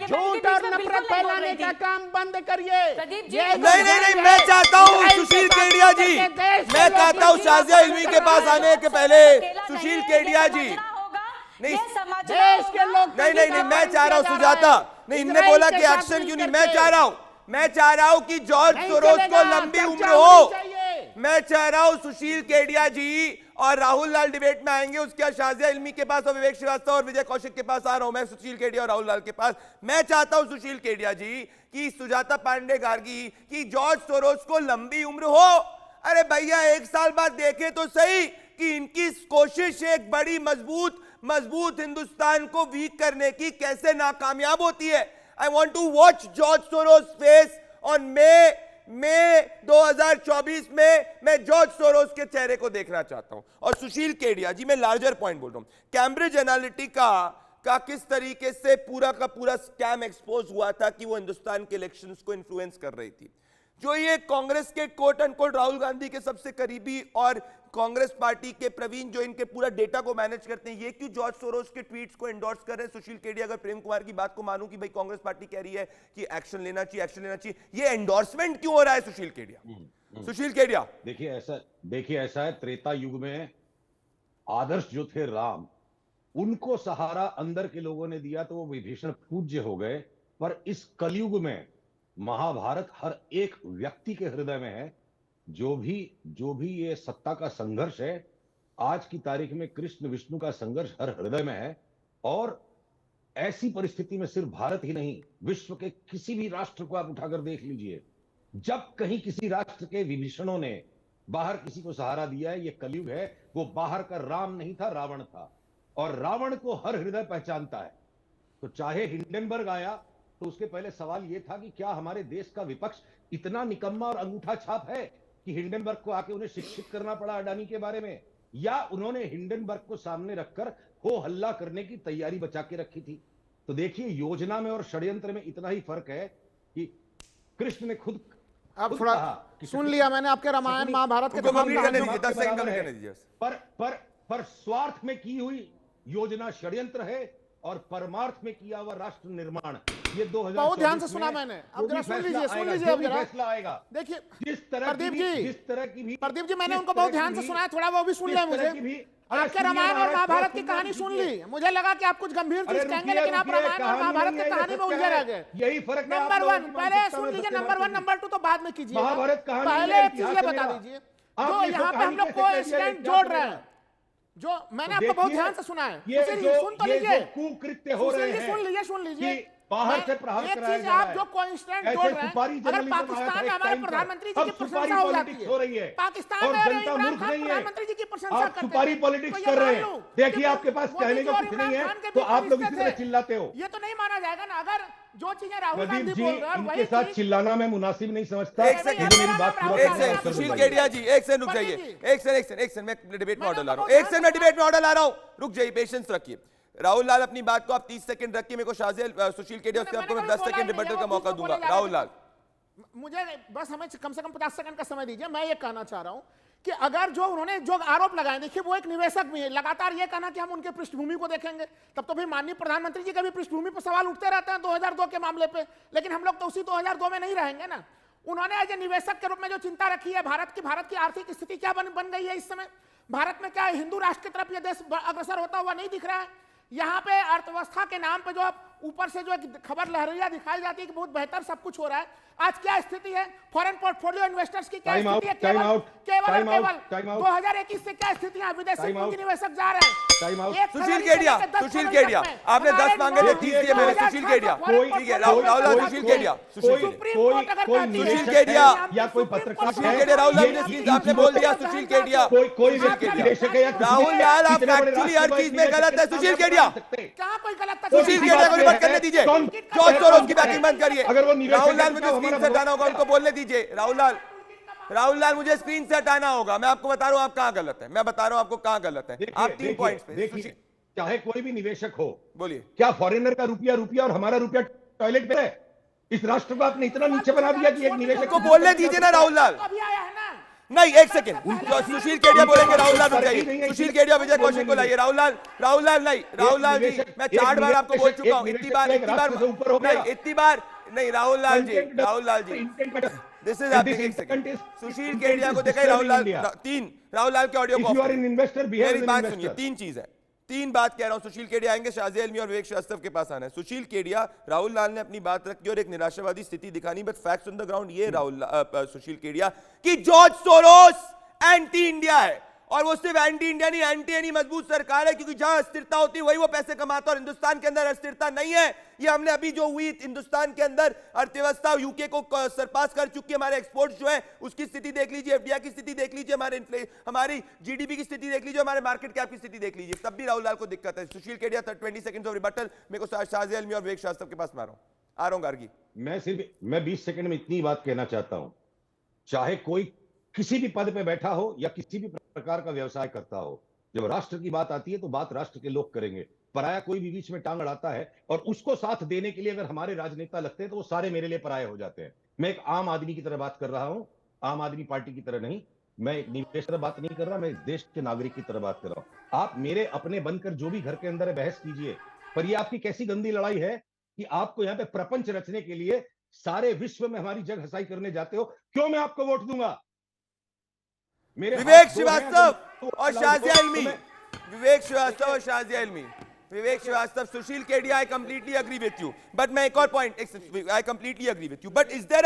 झूठ और नफरत फैलाने का काम बंद करिए। नहीं, मैं चाहता हूँ सुशील केडिया जी, मैं चाहता हूँ शाजिया इल्मी के पास आने के पहले सुशील केडिया जी, नहीं देश के लोग, नहीं, मैं चाह रहा हूँ सुजाता, नहीं इनने बोला कि एक्शन क्यों नहीं, मैं चाह रहा हूँ कि जॉर्ज सोरोस को लंबी उम्र हो। मैं चाह रहा हूं सुशील केडिया जी और राहुल लाल डिबेट में आएंगे, उसके बाद शाजिया इल्मी के पास और विवेक श्रीवास्तव और विजय कौशिक के पास आ रहा हूं मैं, सुशील केडिया और राहुल लाल के पास। मैं चाहता हूं सुशील केडिया जी कि सुजाता पांडे गार्गी की जॉर्ज सोरोस को लंबी उम्र हो। अरे भैया 1 साल बाद देखे तो सही कि इनकी कोशिश एक बड़ी मजबूत हिंदुस्तान को वीक करने की कैसे नाकामयाब होती है। I want to watch George Soros face on May 2024 में मैं जॉर्ज सोरोस के चेहरे को देखना चाहता हूं। और सुशील केडिया जी, मैं लार्जर पॉइंट बोल रहा हूं, कैम्ब्रिज एनालिटिका का किस तरीके से पूरा का पूरा स्कैम एक्सपोज हुआ था कि वो हिंदुस्तान के इलेक्शंस को इन्फ्लुएंस कर रही थी। जो ये कांग्रेस के कोट अनकोट राहुल गांधी के सबसे करीबी और कांग्रेस पार्टी के प्रवीण जो इनके पूरा डेटा को मैनेज करते हैं, ये क्यों जॉर्ज सोरोस के ट्वीट्स को एंडोर्स कर रहे हैं? सुशील केडिया, अगर प्रेम कुमार की बात को मानूं कि भाई कांग्रेस पार्टी कह रही है कि एक्शन लेना चाहिए, ये एंडोर्समेंट क्यों हो रहा है सुशील केडिया? सुशील केडिया, देखिए ऐसा है, त्रेता युग में आदर्श जो थे राम, उनको सहारा अंदर के लोगों ने दिया तो वो विभीषण पूज्य हो गए। पर इस कलयुग में महाभारत हर एक व्यक्ति के हृदय में है। जो भी ये सत्ता का संघर्ष है, आज की तारीख में कृष्ण विष्णु का संघर्ष हर हृदय में है। और ऐसी परिस्थिति में सिर्फ भारत ही नहीं, विश्व के किसी भी राष्ट्र को आप उठाकर देख लीजिए, जब कहीं किसी राष्ट्र के विभीषणों ने बाहर किसी को सहारा दिया है, ये कलयुग है। वो बाहर का राम नहीं था, रावण था, और रावण को हर हृदय पहचानता है। तो चाहे हिंडनबर्ग आया तो उसके पहले सवाल यह था कि क्या हमारे देश का विपक्ष इतना निकम्मा और अंगूठा छाप है कि हिंडनबर्ग को आके उन्हें शिक्षित करना पड़ा अडानी के बारे में, या उन्होंने हिंडनबर्ग को सामने रखकर हो हल्ला करने की तैयारी बचा के रखी थी। तो देखिए, योजना में और षड्यंत्र में इतना ही फर्क है कि कृष्ण ने खुद अब थोड़ा सुन लिया मैंने आपके रामायण महाभारत के पर स्वार्थ में की हुई योजना षड्यंत्र है। और परमार्थ में किया हुआ राष्ट्र निर्माण, ये 2024 बहुत ध्यान से सुना मैंने। अब जरा सुन लीजिए अब जरा। फैसला आएगा, देखिए जिस तरह प्रदीप की भी प्रदीप जी मैंने उनको बहुत ध्यान से सुना है, थोड़ा वो भी सुन ले मुझे। आपके रामायण और महाभारत की कहानी सुन ली, मुझे लगा कि आप कुछ गंभीर चीज कहेंगे, लेकिन आप रामायण और महाभारत की कहानी में उलझे रह गए। यही फर्क है। नंबर 1 पहले सुन लीजिए, नंबर 1 नंबर 2 तो बाद में कीजिए। महाभारत कहानी पहले एक चीज ये बता दीजिए, जो यहाँ पे हम लोग को इंसिडेंट जोड़ रहे हैं, जो मैंने आपको बहुत ध्यान से सुना है, सुन तो लीजिए, कुकृत्य हो रहे हैं, सुन लीजिए बाहर से प्रहार कराया जा रहा है। आप जो कोइंसिडेंट जोड़ रहे हैं, अगर पाकिस्तान में हमारे प्रधानमंत्री जी की प्रशंसा हो जाती है, पाकिस्तान में इमरान खान प्रधानमंत्री जी की प्रशंसा करते हैं, सुपारी पॉलिटिक्स कर रहे हैं, देखिए आपके पास कहने को कुछ नहीं है तो आप लोग इसी तरह चिल्लाते हो। ये तो नहीं माना जाएगा ना, अगर जो चीजें राहुल गांधी जी बोल रहे हैं इनके साथ चिल्लाना मैं मुनासिब नहीं समझता। एक सेकंड, मेरी बात सुशील केडिया जी एक सेकंड रुक जाइए, एक सेकंड मैं डिबेट में ऑर्डर ला रहा हूँ, एक सेकंड मैं डिबेट में ऑर्डर ला रहा हूँ, रुक जाइए, पेशेंस रखिए। राहुल लाल अपनी बात को आप 30 सेकंड रखिए, मेरे को शाहजेल सुशील केडिया उसके आपको मैं 10 सेकंड रिबटल का मौका दूंगा। राहुल लाल मुझे बस हमें कम से कम 50 सेकंड का समय दीजिए। मैं ये कहना चाह रहा हूं कि अगर जो उन्होंने जो आरोप लगाए, देखिए वो एक निवेशक भी है, लगातार ये कहना कि हम उनके पृष्ठभूमि को देखेंगे, तब तो फिर माननीय प्रधानमंत्री जी के भी पृष्ठभूमि पर सवाल उठते रहते हैं 2002 के मामले पे, लेकिन हम लोग तो उसी 2002 में नहीं रहेंगे ना। उन्होंने एज ए निवेशक के रूप में जो चिंता रखी है भारत की आर्थिक स्थिति क्या बन गई है इस समय, भारत में क्या हिंदू राष्ट्र की तरफ यह देश अग्रसर होता हुआ नहीं दिख रहा है। यहाँ पे अर्थव्यवस्था के नाम पे जो ऊपर से जो एक खबर लहरिया दिखाई जाती है कि बहुत बेहतर सब कुछ हो रहा है, आज क्या स्थिति है फॉरेन पोर्टफोलियो इन्वेस्टर्स की, क्या स्थिति है केवल 2021 से क्या स्थिति है, विदेशी पूंजी निवेशक जा रहे हैं। सुशील केडिया आपने 10 मांगे थे 30 दिए मैंने। सुशील केडिया ठीक है, राहुल सुशील केडिया सुशील केडिया या कोई पत्रकार सुशील केडिया राहुल लाल आपने बोल दिया सुशील केडिया कोई राहुल लाल आप एक्चुअली हर चीज में गलत है। सुशील केडिया कहाँ कोई गलत था? सुशील केडिया को रिपोर्ट करने दीजिए, जॉर्ज सोरोस की बैकिंग बंद करिए। राहुल लाल मुझे स्क्रीन से हटाना होगा, उनको बोलने दीजिए। राहुल लाल मुझे स्क्रीन से हटाना होगा, मैं आपको बता रहा हूं आप कहां गलत है, मैं बता रहा हूं आपको कहां गलत है। आप 3 पॉइंट्स पे देखिए, चाहे कोई भी निवेशक हो, बोलिए क्या फॉरेनर का रुपया और हमारा रुपया टॉयलेट पे है? इस राष्ट्र को आपने इतना नीचे बना दिया कि एक निवेशक को बोलने दीजिए ना। राहुल लाल नहीं, एक सेकंड, सुशील केडिया बोलेंगे, राहुल लाल रुक जाइए। सुशील केडिया विजय कौशिक को लाइए। राहुल लाल नहीं, राहुल लाल जी मैं 4 बार आपको बोल चुका हूं, इतनी बार नहीं Rahul Lal ji this is application. सुशील केडिया को देखा राहुल लाल 3 राहुल लाल के ऑडियो को मेरी बात सुनिए, 3 चीज है, 3 बात कह रहा हूं। सुशील केडिया आएंगे, शाहजी अलमी और विवेक श्रीवास्तव के पास आना है। सुशील केडिया राहुल लाल ने अपनी बात रखी और एक निराशावादी स्थिति दिखानी, but facts on the ground ये सुशील केडिया कि जॉर्ज सोरोस एंटी इंडिया है, और वो सिर्फ एंटी इंडिया नहीं, एंटी मजबूत सरकार है, क्योंकि जहां अस्थिरता होती है वही वो पैसे कमाता है, और हिंदुस्तान के अंदर अस्थिरता नहीं है। ये हमने अभी जो हुई हिंदुस्तान के अंदर अर्थव्यवस्था यूके को सरपास कर चुकी है, हमारे एक्सपोर्ट्स जो है उसकी स्थिति देख लीजिए, एफडीआई की स्थिति देख लीजिए, हमारी जीडीपी की स्थिति देख लीजिए, हमारे मार्केट कैप की स्थिति देख लीजिए, तब भी राहुल लाल को दिक्कत है। सुशील केडिया 20 सेकंड्स ऑफ रिबटल, मेरे को शाहजी अलमी और विवेक श्रीवास्तव के पास आ रहा हूं गार्गी। मैं 20 सेकंड में इतनी बात कहना चाहता हूं, चाहे कोई किसी भी पद पे बैठा हो या किसी भी प्रकार का व्यवसाय करता हो, जब राष्ट्र की बात आती है तो बात राष्ट्र के लोग करेंगे। पराया कोई भी बीच में टांग अड़ाता है और उसको साथ देने के लिए अगर हमारे राजनेता लगते हैं तो वो सारे मेरे लिए पराये हो जाते हैं। मैं एक आम आदमी की तरह बात कर रहा हूं, आम आदमी पार्टी की तरह नहीं, मैं एक निवेश की तरह बात नहीं कर रहा, मैं देश के नागरिक की तरह बात कर रहा हूं। आप मेरे अपने बनकर जो भी घर के अंदर है बहस कीजिए, पर ये आपकी कैसी गंदी लड़ाई है कि आपको यहाँ पे प्रपंच रचने के लिए सारे विश्व में हमारी जग हसाई करने जाते हो। क्यों मैं आपको वोट दूंगा? विवेक श्रीवास्तव और शाहजी अलमी, विवेक श्रीवास्तव और Shazia अलमी, Vivek Srivastava, Sushil Kedia, I completely agree with you, but मैं एक और पॉइंट, I completely agree with you, but is there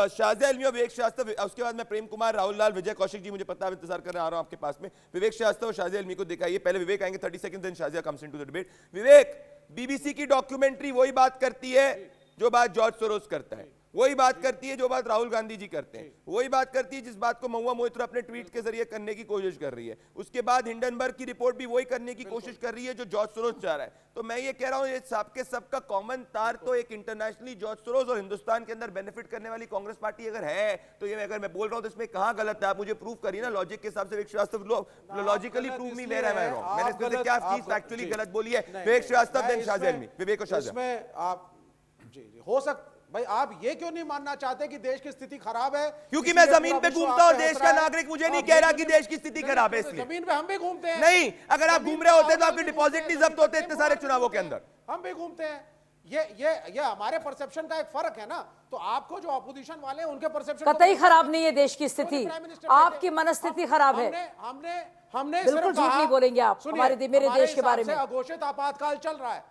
Shazia Ilmi और विवेक श्रीवास्तव, उसके बाद मैं प्रेम कुमार, राहुल लाल, विजय कौशिक जी, मुझे पता है इंतजार कर रहा हूं आपके पास में। विवेक श्रीवास्तव और शाहजी अलमी को दिखाइए, पहले विवेक आएंगे 30 second, then Shazia comes into the debate. Vivek, BBC की डॉक्यूमेंट्री वही बात करती है जो बात जॉर्ज सोरोस करता है, वही बात करती है जो बात राहुल गांधी जी करते हैं, वही बात करती है जिस बात को महुआ मोइत्रा अपने ट्वीट के जरिए करने की कोशिश कर रही है। उसके बाद हिंडनबर्ग की रिपोर्ट भी वही करने की कोशिश कर रही है जो जॉर्ज सोरोस चाह रहा है। तो मैं ये कह रहा हूं, ये सबके सबका कॉमन तार तो एक इंटरनेशनली जॉर्ज सोरोस और हिंदुस्तान के अंदर बेनिफिट करने वाली कांग्रेस पार्टी अगर है, तो ये अगर मैं बोल रहा हूं तो इसमें कहां गलत है? आप मुझे प्रूव करिए ना लॉजिक के हिसाब से। Vivek Srivastava logically prove me where I am wrong, मैंने इसमें से क्या चीज फैक्चुअली गलत बोली है? विवेक श्रीवास्तव, देन शाहजी अलमी। विवेक और शाहजी, इसमें आप जी हो सकता, भाई आप ये क्यों नहीं मानना चाहते कि देश की स्थिति खराब है? क्योंकि मैं जमीन पे घूमता हूं, देश का नागरिक मुझे नहीं कह रहा कि देश की स्थिति खराब है इसलिए। जमीन पे हम भी घूमते हैं। नहीं, अगर आप घूम रहे होते तो आपके डिपॉजिट नहीं जब्त होते इतने सारे चुनावों के अंदर। हम भी घूमते हैं। ये हमारे परसेप्शन का एक फर्क है ना। तो आपको जो अपोजिशन वाले हैं उनके परसेप्शन कतई खराब नहीं है देश की स्थिति, आपकी मनस्थिति खराब है। हमने बिल्कुल झूठ नहीं बोलेंगे आप मेरे देश के बारे में। अघोषित आपातकाल चल रहा है,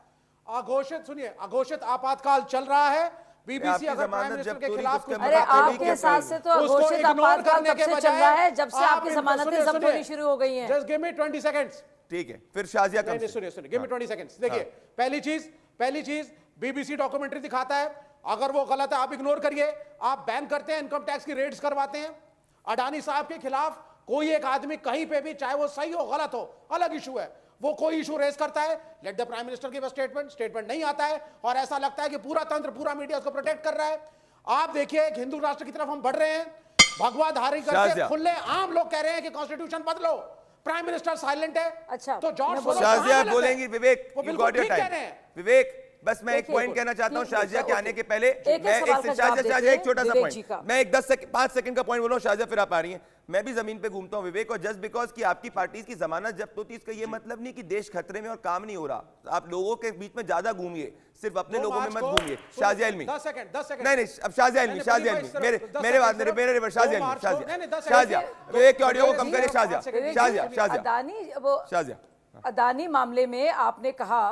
अघोषित आपातकाल चल रहा है। बीबीसी अगर प्राइम मिनिस्टर के खिलाफ, अरे आपके हिसाब से तो अघोषित आपातकाल कब से चल रहा है? जब से आपकी जमानतें जब्त होनी शुरू हो गई हैं। Just give me 20 seconds. ठीक है, फिर शाजिया सुनिए, गिव मी 20 सेकंड्स। देखिए, पहली चीज बीबीसी डॉक्यूमेंट्री दिखाता है, अगर वो गलत है आप इग्नोर करिए। आप बैन करते हैं, इनकम टैक्स की रेड्स करवाते हैं। अडानी साहब के खिलाफ कोई एक आदमी कहीं पे भी, चाहे वो सही हो गलत हो, अलग इशू है, वो कोई इशू रेज करता है, let the prime minister give a statement नहीं आता है, और ऐसा लगता है कि पूरा तंत्र, पूरा मीडिया उसको प्रोटेक्ट कर रहा है। आप देखिए, एक हिंदू राष्ट्र की तरफ हम बढ़ रहे हैं, भगवाधारी करके खुले आम लोग कह रहे हैं कि कॉन्स्टिट्यूशन बदलो, प्राइम मिनिस्टर साइलेंट है। अच्छा, तो जॉर्ज शाजिया बोलेंगी। विवेक, वो बिल्कुल ठीक कह रहे हैं। विवेक, बस मैं एक पॉइंट कहना चाहता हूं शाजिया के आने के पहले। मैं एक छोटा सा पॉइंट, मैं एक 5 सेकंड का पॉइंट बोल रहा हूं। शाजिया फिर आप आ रही हैं। मैं भी जमीन पे घूमता हूं विवेक, और जस्ट बिकॉज कि आपकी पार्टी की जमानत जब्त होती है इसका ये मतलब नहीं कि देश खतरे में और काम नहीं हो रहा। आप लोगों के बीच में ज्यादा घूमिए, सिर्फ अपने लोगों में मत घूमिए। शाजिया इल्मी, 10 सेकंड नहीं, अब शाजिया इल्मी शाजिया विवेक के ऑडियो को कम करिए। शाजिया, अदानी मामले में आपने कहा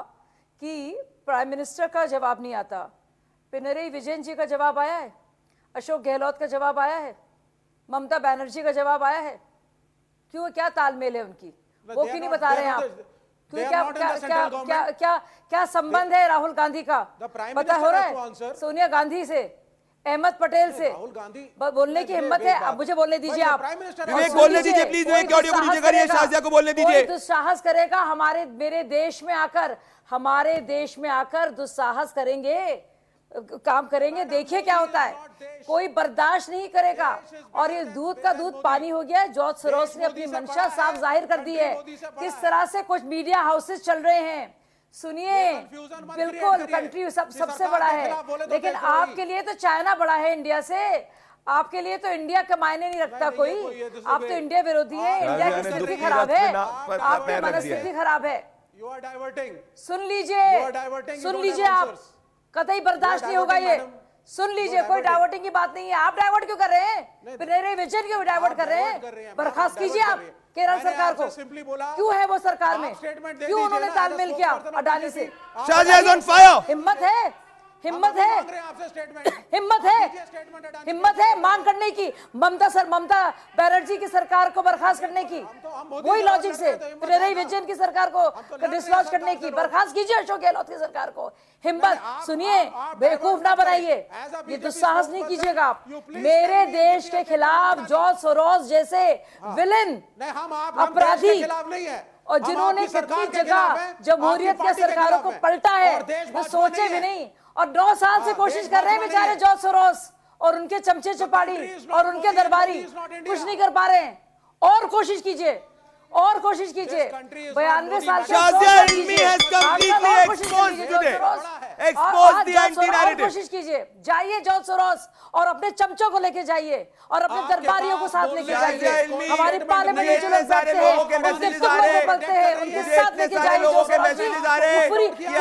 कि प्राइम मिनिस्टर का जवाब नहीं आता, पिनरई विजयन जी का जवाब आया है, अशोक गहलोत का जवाब आया है, ममता बनर्जी का जवाब आया है। क्यों, क्या तालमेल है उनकी, वो क्यों नहीं बता रहे हैं आप? क्यों, क्या संबंध है राहुल गांधी का? पता हो रहा है सोनिया गांधी से, अहमद पटेल से बोलने की हिम्मत है? अब मुझे बोलने दीजिए, आप विवेक बोलने दीजिए प्लीज। विवेक ऑडियो को नीचे करिए, शाजिया को बोलने दीजिए। दुस्साहस करेगा मेरे देश में आकर दुस्साहस करेंगे, काम करेंगे, देखिए क्या होता है। कोई बर्दाश्त नहीं करेगा। और ये दूध का दूध पानी हो गया। जॉर्ज सोरोस ने अपनी मंशा साफ जाहिर कर दी है, किस तरह से कुछ मीडिया हाउसेस चल रहे हैं। सुनिए, बिल्कुल कंट्री सबसे बड़ा है, लेकिन आपके लिए तो चाइना बड़ा है इंडिया से। आपके लिए तो इंडिया का मायने नहीं रखता कोई। आप तो इंडिया विरोधी हैं। इंडिया की स्थिति खराब है, आपकी मनस्थिति खराब है। सुन लीजिए, आप कतई बर्दाश्त नहीं होगा ये। सुन लीजिए, कोई डाइवर्टिंग की बात नहीं है। आप डाइवर्ट क्यों कर रहे हैं? पिनरई विजयन क्यों डाइवर्ट कर रहे हैं? बर्खास्त कीजिए आप केरल सरकार को। क्यों है वो सरकार में? क्यों उन्होंने तालमेल किया अडानी से? हिम्मत है मांग करने की, ममता बनर्जी की सरकार को बर्खास्त करने की, वही लॉजिक से पिनरई विजयन की सरकार को डिसलॉज करने की। बर्खास्त कीजिए अशोक गहलोत की सरकार को। हिम्मत, सुनिए, बेवकूफ ना बनाइए, ये दुस्साहस नहीं कीजिएगा आप। मेरे देश के खिलाफ जॉर्ज सोरोस जैसे विलेन, अपराधी, और जिन्होंने कितनी जगह जमहूरियत के सरकारों को पलटा है, वो सोचे भी नहीं। और 9 साल से कोशिश कर रहे हैं बेचारे जॉर्ज सोरोस और उनके चमचे चपाड़ी और उनके दरबारी, कुछ नहीं कर पा रहे हैं। और कोशिश कीजिए, 92 साल कोशिश कीजिए। जाइए जॉर्ज सोरोस और अपने चमचों को लेके जाइए और अपने दरबारियों को साथ लेके जाइए। हमारी पार्लियामेंट में जो लोग बैठते हैं, उनके टुकड़ों को पलते हैं, उनके साथ लेके जाइए।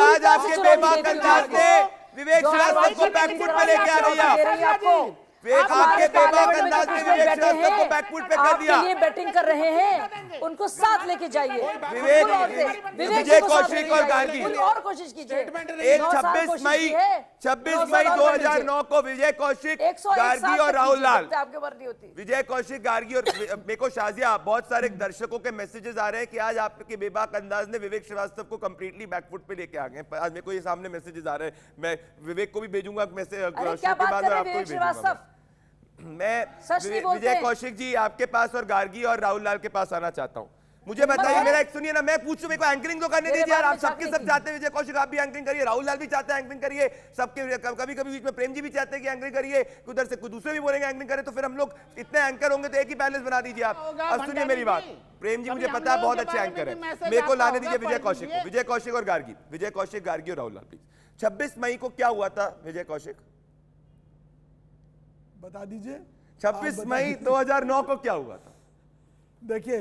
आज आपके बेबाक अंदाज में विवेक श्रीवास्तव को बैकफुट पे लेके आ रही है। आपके बेबाक अंदाज में विवेक श्रीवास्तव को बैकफुट पे कर दिया। ये बैटिंग कर रहे हैं, उनको साथ लेके जाइए। विजय कौशिक और गार्गी और कोशिश कीजिए। 26 मई 2009 को विजय कौशिक, गार्गी और राहुल लाल, विजय कौशिक, गार्गी और मेरे को शाजिया, बहुत सारे दर्शकों के मैसेजेस आ रहे हैं कि आज आपके बेबाक अंदाज ने विवेक श्रीवास्तव को कंप्लीटली बैकफुट पे लेके आ गए। आज मेरे को ये सामने मैसेजेस आ रहे हैं, मैं विवेक को भी भेजूंगा मैसेज, आपको भी भेजूंगा। मैं विजय कौशिक जी आपके पास और गार्गी और राहुल लाल के पास आना चाहता हूं। मुझे बताइए, मेरा एक सुनिए ना, मैं पूछूं, मेरे को एंकरिंग तो करने दीजिए यार। आप सबके सब चाहते हैं विजय कौशिक आप भी एंकरिंग करिए, राहुल लाल भी चाहते हैं एंकरिंग करिए, सबके कभी कभी बीच में प्रेम जी भी चाहते हैं कि एंकरिंग करिए, उधर से कुछ दूसरे भी बोलेंगे एंकरिंग करें, तो फिर हम लोग इतने एंकर होंगे तो एक ही बैलेंस बना दीजिए आप। अब सुनिए मेरी बात, प्रेम जी मुझे पता है बहुत अच्छे एंकर है, मेरे को लाने दीजिए विजय कौशिक को, विजय कौशिक और गार्गी, विजय कौशिक, गार्गी और राहुल लाल प्लीज। 26 मई को क्या हुआ था विजय कौशिक? बता दीजिए। 26 मई 2009 को क्या हुआ था? देखिए,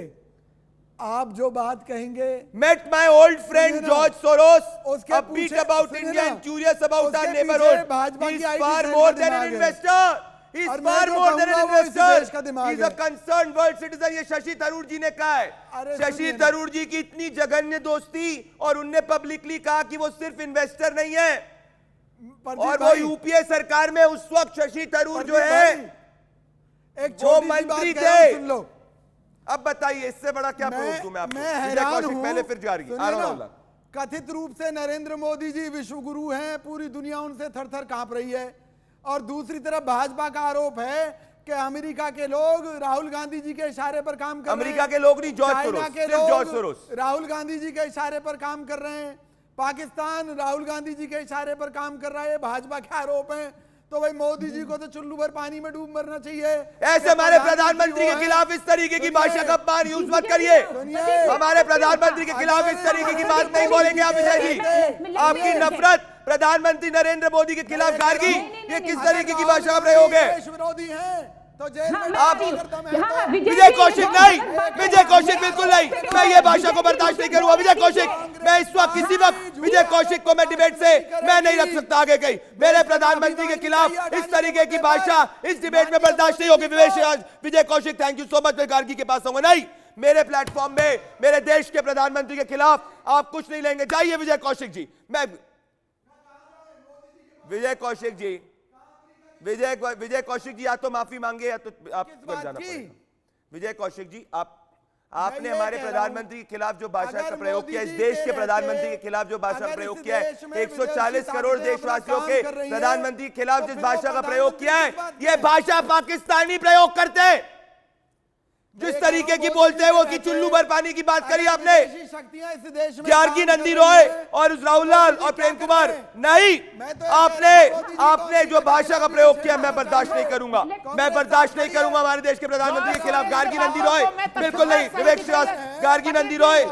आप जो बात कहेंगे, Met my old friend George Soros, उसके upbeat पूछे- about सुनिए India ना, and curious about उसके our पीछे neighborhood. भाजपा He की is IT far cell more का than an दिमाग है। investor. He is और मैं far जो more than an कहूंगा वो इस देश का investor. दिमाग He is a है। concerned world citizen. ये शशि थरूर जी ने कहा है। अरे शशि सुनिए ना। थरूर जी की इतनी जघन्य दोस्ती, और उनने पब्लिकली कहा कि वो सिर्फ इन्वेस्टर नहीं है, और वो यूपीए सरकार में उस वक्त शशि थरूर जो है एक वो छोटी सी बात मंत्री कह रहा हूं, थे। सुन लो। अब बताइए इससे बड़ा क्या प्रूफ दूं मैं आपको? मैं विजय हैरान कौशिक हूं। पहले फिर जारी सुनिए ना, कथित रूप से नरेंद्र मोदी जी विश्व गुरु हैं, पूरी दुनिया उनसे थर थर कांप रही है, और दूसरी तरफ भाजपा का आरोप है कि अमेरिका के लोग राहुल गांधी जी के इशारे पर काम कर रहे हैं। अमेरिका के लोग नहीं, जॉर्ज चाइना सोरोस, के सिर्फ जॉर्ज लोग सोरोस। राहुल गांधी जी के इशारे पर काम कर रहे हैं। पाकिस्तान राहुल गांधी जी के इशारे पर काम कर रहा है। भाजपा के आरोप हैं। तो भाई मोदी जी को तो चुल्लू भर पानी में डूब मरना चाहिए। ऐसे हमारे प्रधानमंत्री के खिलाफ इस तरीके की भाषा का अपमान यूज मत करिए। हमारे प्रधानमंत्री के खिलाफ इस तरीके की बात नहीं बोलेंगे आप विजय जी। आपकी नफरत प्रधानमंत्री नरेंद्र मोदी के खिलाफ गार्गी, ये किस तरीके की भाषा का प्रयोग है? देश विरोधी हैं तो जेल में आप हाँ, विजय कौशिक नहीं, विजय कौशिक बिल्कुल नहीं, मैं ये भाषा को बर्दाश्त नहीं करूंगा। विजय कौशिक, मैं इस वक्त किसी वक्त विजय कौशिक को मैं डिबेट से मैं नहीं रख सकता आगे कहीं। मेरे प्रधानमंत्री के खिलाफ इस तरीके की भाषा इस डिबेट में बर्दाश्त नहीं होगी। Vijay Kaushik, thank you so much. मैं गार्गी के पास आऊंगा नहीं, मेरे प्लेटफॉर्म में मेरे देश के प्रधानमंत्री के खिलाफ आप कुछ नहीं लेंगे। जाइए विजय कौशिक जी। मैं विजय कौशिक जी, विजय कौशिक जी, या तो माफी मांगे या तो आपको जाना पड़ेगा। विजय कौशिक जी, आपने हमारे प्रधानमंत्री के खिलाफ जो भाषा का प्रयोग किया, इस देश के प्रधानमंत्री के खिलाफ जो भाषा का प्रयोग किया है, 140 करोड़ देशवासियों के प्रधानमंत्री के खिलाफ जिस भाषा का प्रयोग किया है, यह भाषा पाकिस्तानी प्रयोग करते हैं। जिस तरीके की बोलते हैं वो कि चुल्लू भर पानी की बात करी आपने, गार्गी नंदी रॉय और राहुल लाल और प्रेम कुमार नहीं, आपने जो भाषा का प्रयोग किया मैं बर्दाश्त नहीं करूंगा। मैं बर्दाश्त नहीं करूंगा हमारे देश के प्रधानमंत्री के खिलाफ। गार्गी नंदी रॉय बिल्कुल नहीं, विवेक श्रीवास्तव, गार्गी नंदी रॉय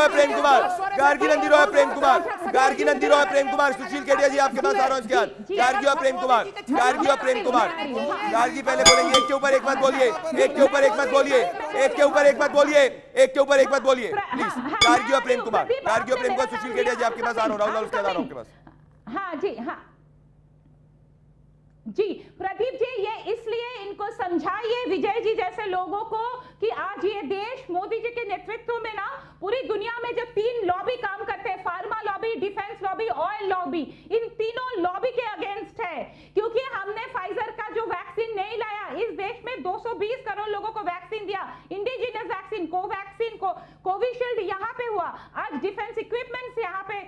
प्रेम कुमार, गार्गी नंदी रॉय प्रेम कुमार, गार्गी नंदी रॉय प्रेम कुमार। सुशील केडिया जी आपके पास आ रहा हूं इसके बाद। गार्गी और प्रेम कुमार, गार्गी और प्रेम कुमार। गार्गी पहले बोलेंगे, एक के ऊपर एक मत बोलिए, एक के ऊपर एक मत बोलिए, एक के ऊपर एक मत बोलिए, एक के ऊपर एक मत बोलिए प्लीज। गार्गी और प्रेम कुमार, गार्गी और प्रेम कुमार। सुशील केडिया जी आपके पास आ रहा हूं, राहुल उसके बाद आ रहा हूं आपके पास। हाँ जी, हाँ जी प्रदीप जी, ये इसलिए इनको समझाइए विजय जी जैसे लोगों को कि आज ये देश मोदी जी के नेतृत्व में ना पूरी दुनिया में जो 3 लॉबी काम करते हैं, pharma lobby, defence lobby, oil lobby, इन तीनों लॉबी के अगेंस्ट है। क्योंकि हमने फाइजर का जो वैक्सीन नहीं लाया, इस देश में 220 करोड़ लोगों को वैक्सीन दिया, इंडिजिनस वैक्सीन, कोवैक्सीन, कोविशील्ड यहाँ पे हुआ। आज डिफेंस इक्विपमेंट्स यहाँ पे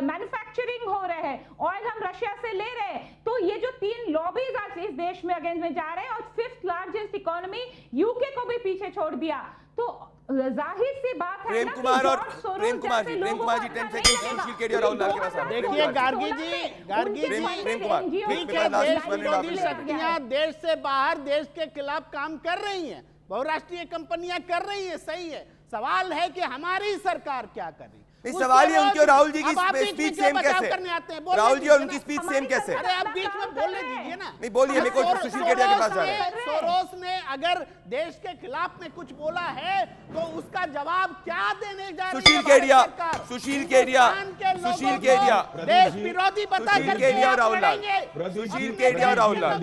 मैन्युफैक्चरिंग हो रहे हैं, ऑयल हम रशिया से ले रहे हैं। तो ये जो 3 लॉबीज आज इस देश में अगेंस्ट में जा रहे हैं, और 5th लार्जेस्ट इकोनॉमी यूके को भी पीछे छोड़ दिया। तो जाहिर सी बात है प्रेम कुमार और प्रेम कुमार जी, प्रेम कुमार जी 10 सेकंड। सुशील केडिया और राहुल लाल के पास आ रहा हूं। देखिए गार्गी जी, प्रेम कुमार, ठीक है, देश विरोधी शक्तियां देश से बाहर देश के खिलाफ काम कर रही हैं, बहुराष्ट्रीय कंपनियां कर रही हैं, सही है। सवाल है कि हमारी सरकार क्या कर रही है। नहीं, सवाल ये उनकी और राहुल जी की स्पीच सेम कैसे? राहुल जी और उनकी स्पीच सेम कैसे? अरे आप बीच में बोलने दीजिए ना। नहीं बोलिए, मेरे को सुशील केडिया के पास आ रहे हैं। सोरोस ने अगर देश के खिलाफ में कुछ बोला है तो उसका जवाब क्या देने जा रही है सुशील केडिया, सुशील केडिया, सुशील केडिया, देश विरोधी बता सुशील केडिया और राहुल लाल, सुशील केडिया और राहुल लाल,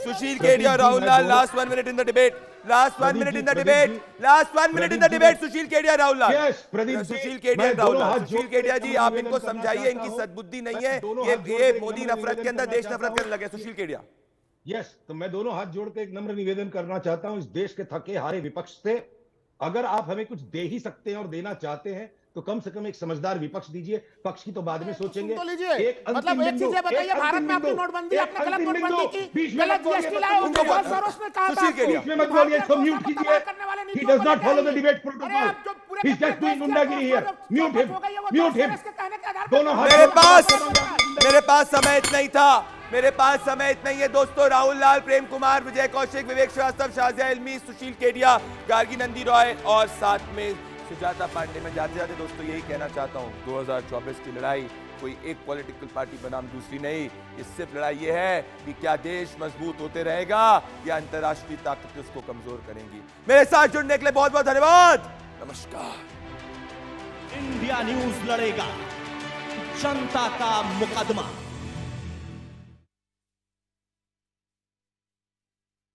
सुशील केडिया और Rahul Lal, last 1 minute in the debate, last 1 minute in the debate, last 1 minute in the debate. Sushil Kedia, Rahul Lal, Sushil Kedia, Rahul Lal. Sushil Kedia ji, आप इनको समझाइए, इनकी सद्बुद्धि नहीं है, ये मोदी नफरत के अंदर देश नफरत करने लगे। सुशील केडिया। यस, तो मैं दोनों हाथ जोड़ के एक नम्र निवेदन करना चाहता हूं इस देश के थके हारे विपक्ष से। अगर आप हमें कुछ दे ही सकते हैं और देना चाहते हैं तो कम से कम एक समझदार विपक्ष दीजिए। पक्ष की तो बाद में सोचेंगे। तो लीजिए, मतलब एक चीज बताइए, भारत में आपने नोटबंदी, आपने गलत नोटबंदी की, गलत जीएसटी लाए, जॉर्ज सोरोस ने कहा था इसमें मत बोलिए, इसको म्यूट कीजिए। He does not follow the debate protocol. He's just doing गुंडागिरी here. Mute him. Mute him. दोनों मेरे पास समय इतना ही था, मेरे पास समय इतना ही है दोस्तों। राहुल लाल, प्रेम कुमार, विजय कौशिक, विवेक श्रीवास्तव, शाजिया इल्मी, सुशील केडिया, गार्गी नंदी रॉय और साथ में सुजाता पांडे, मैं जाते जाते दोस्तों यही कहना चाहता हूं, 2024 की लड़ाई कोई एक पॉलिटिकल पार्टी बनाम दूसरी नहीं, इस सिर्फ लड़ाई ये है कि क्या देश मजबूत होते रहेगा या अंतर्राष्ट्रीय ताकतें उसको कमजोर करेंगी। मेरे साथ जुड़ने के लिए बहुत बहुत धन्यवाद। नमस्कार। इंडिया न्यूज लड़ेगा जनता का मुकदमा।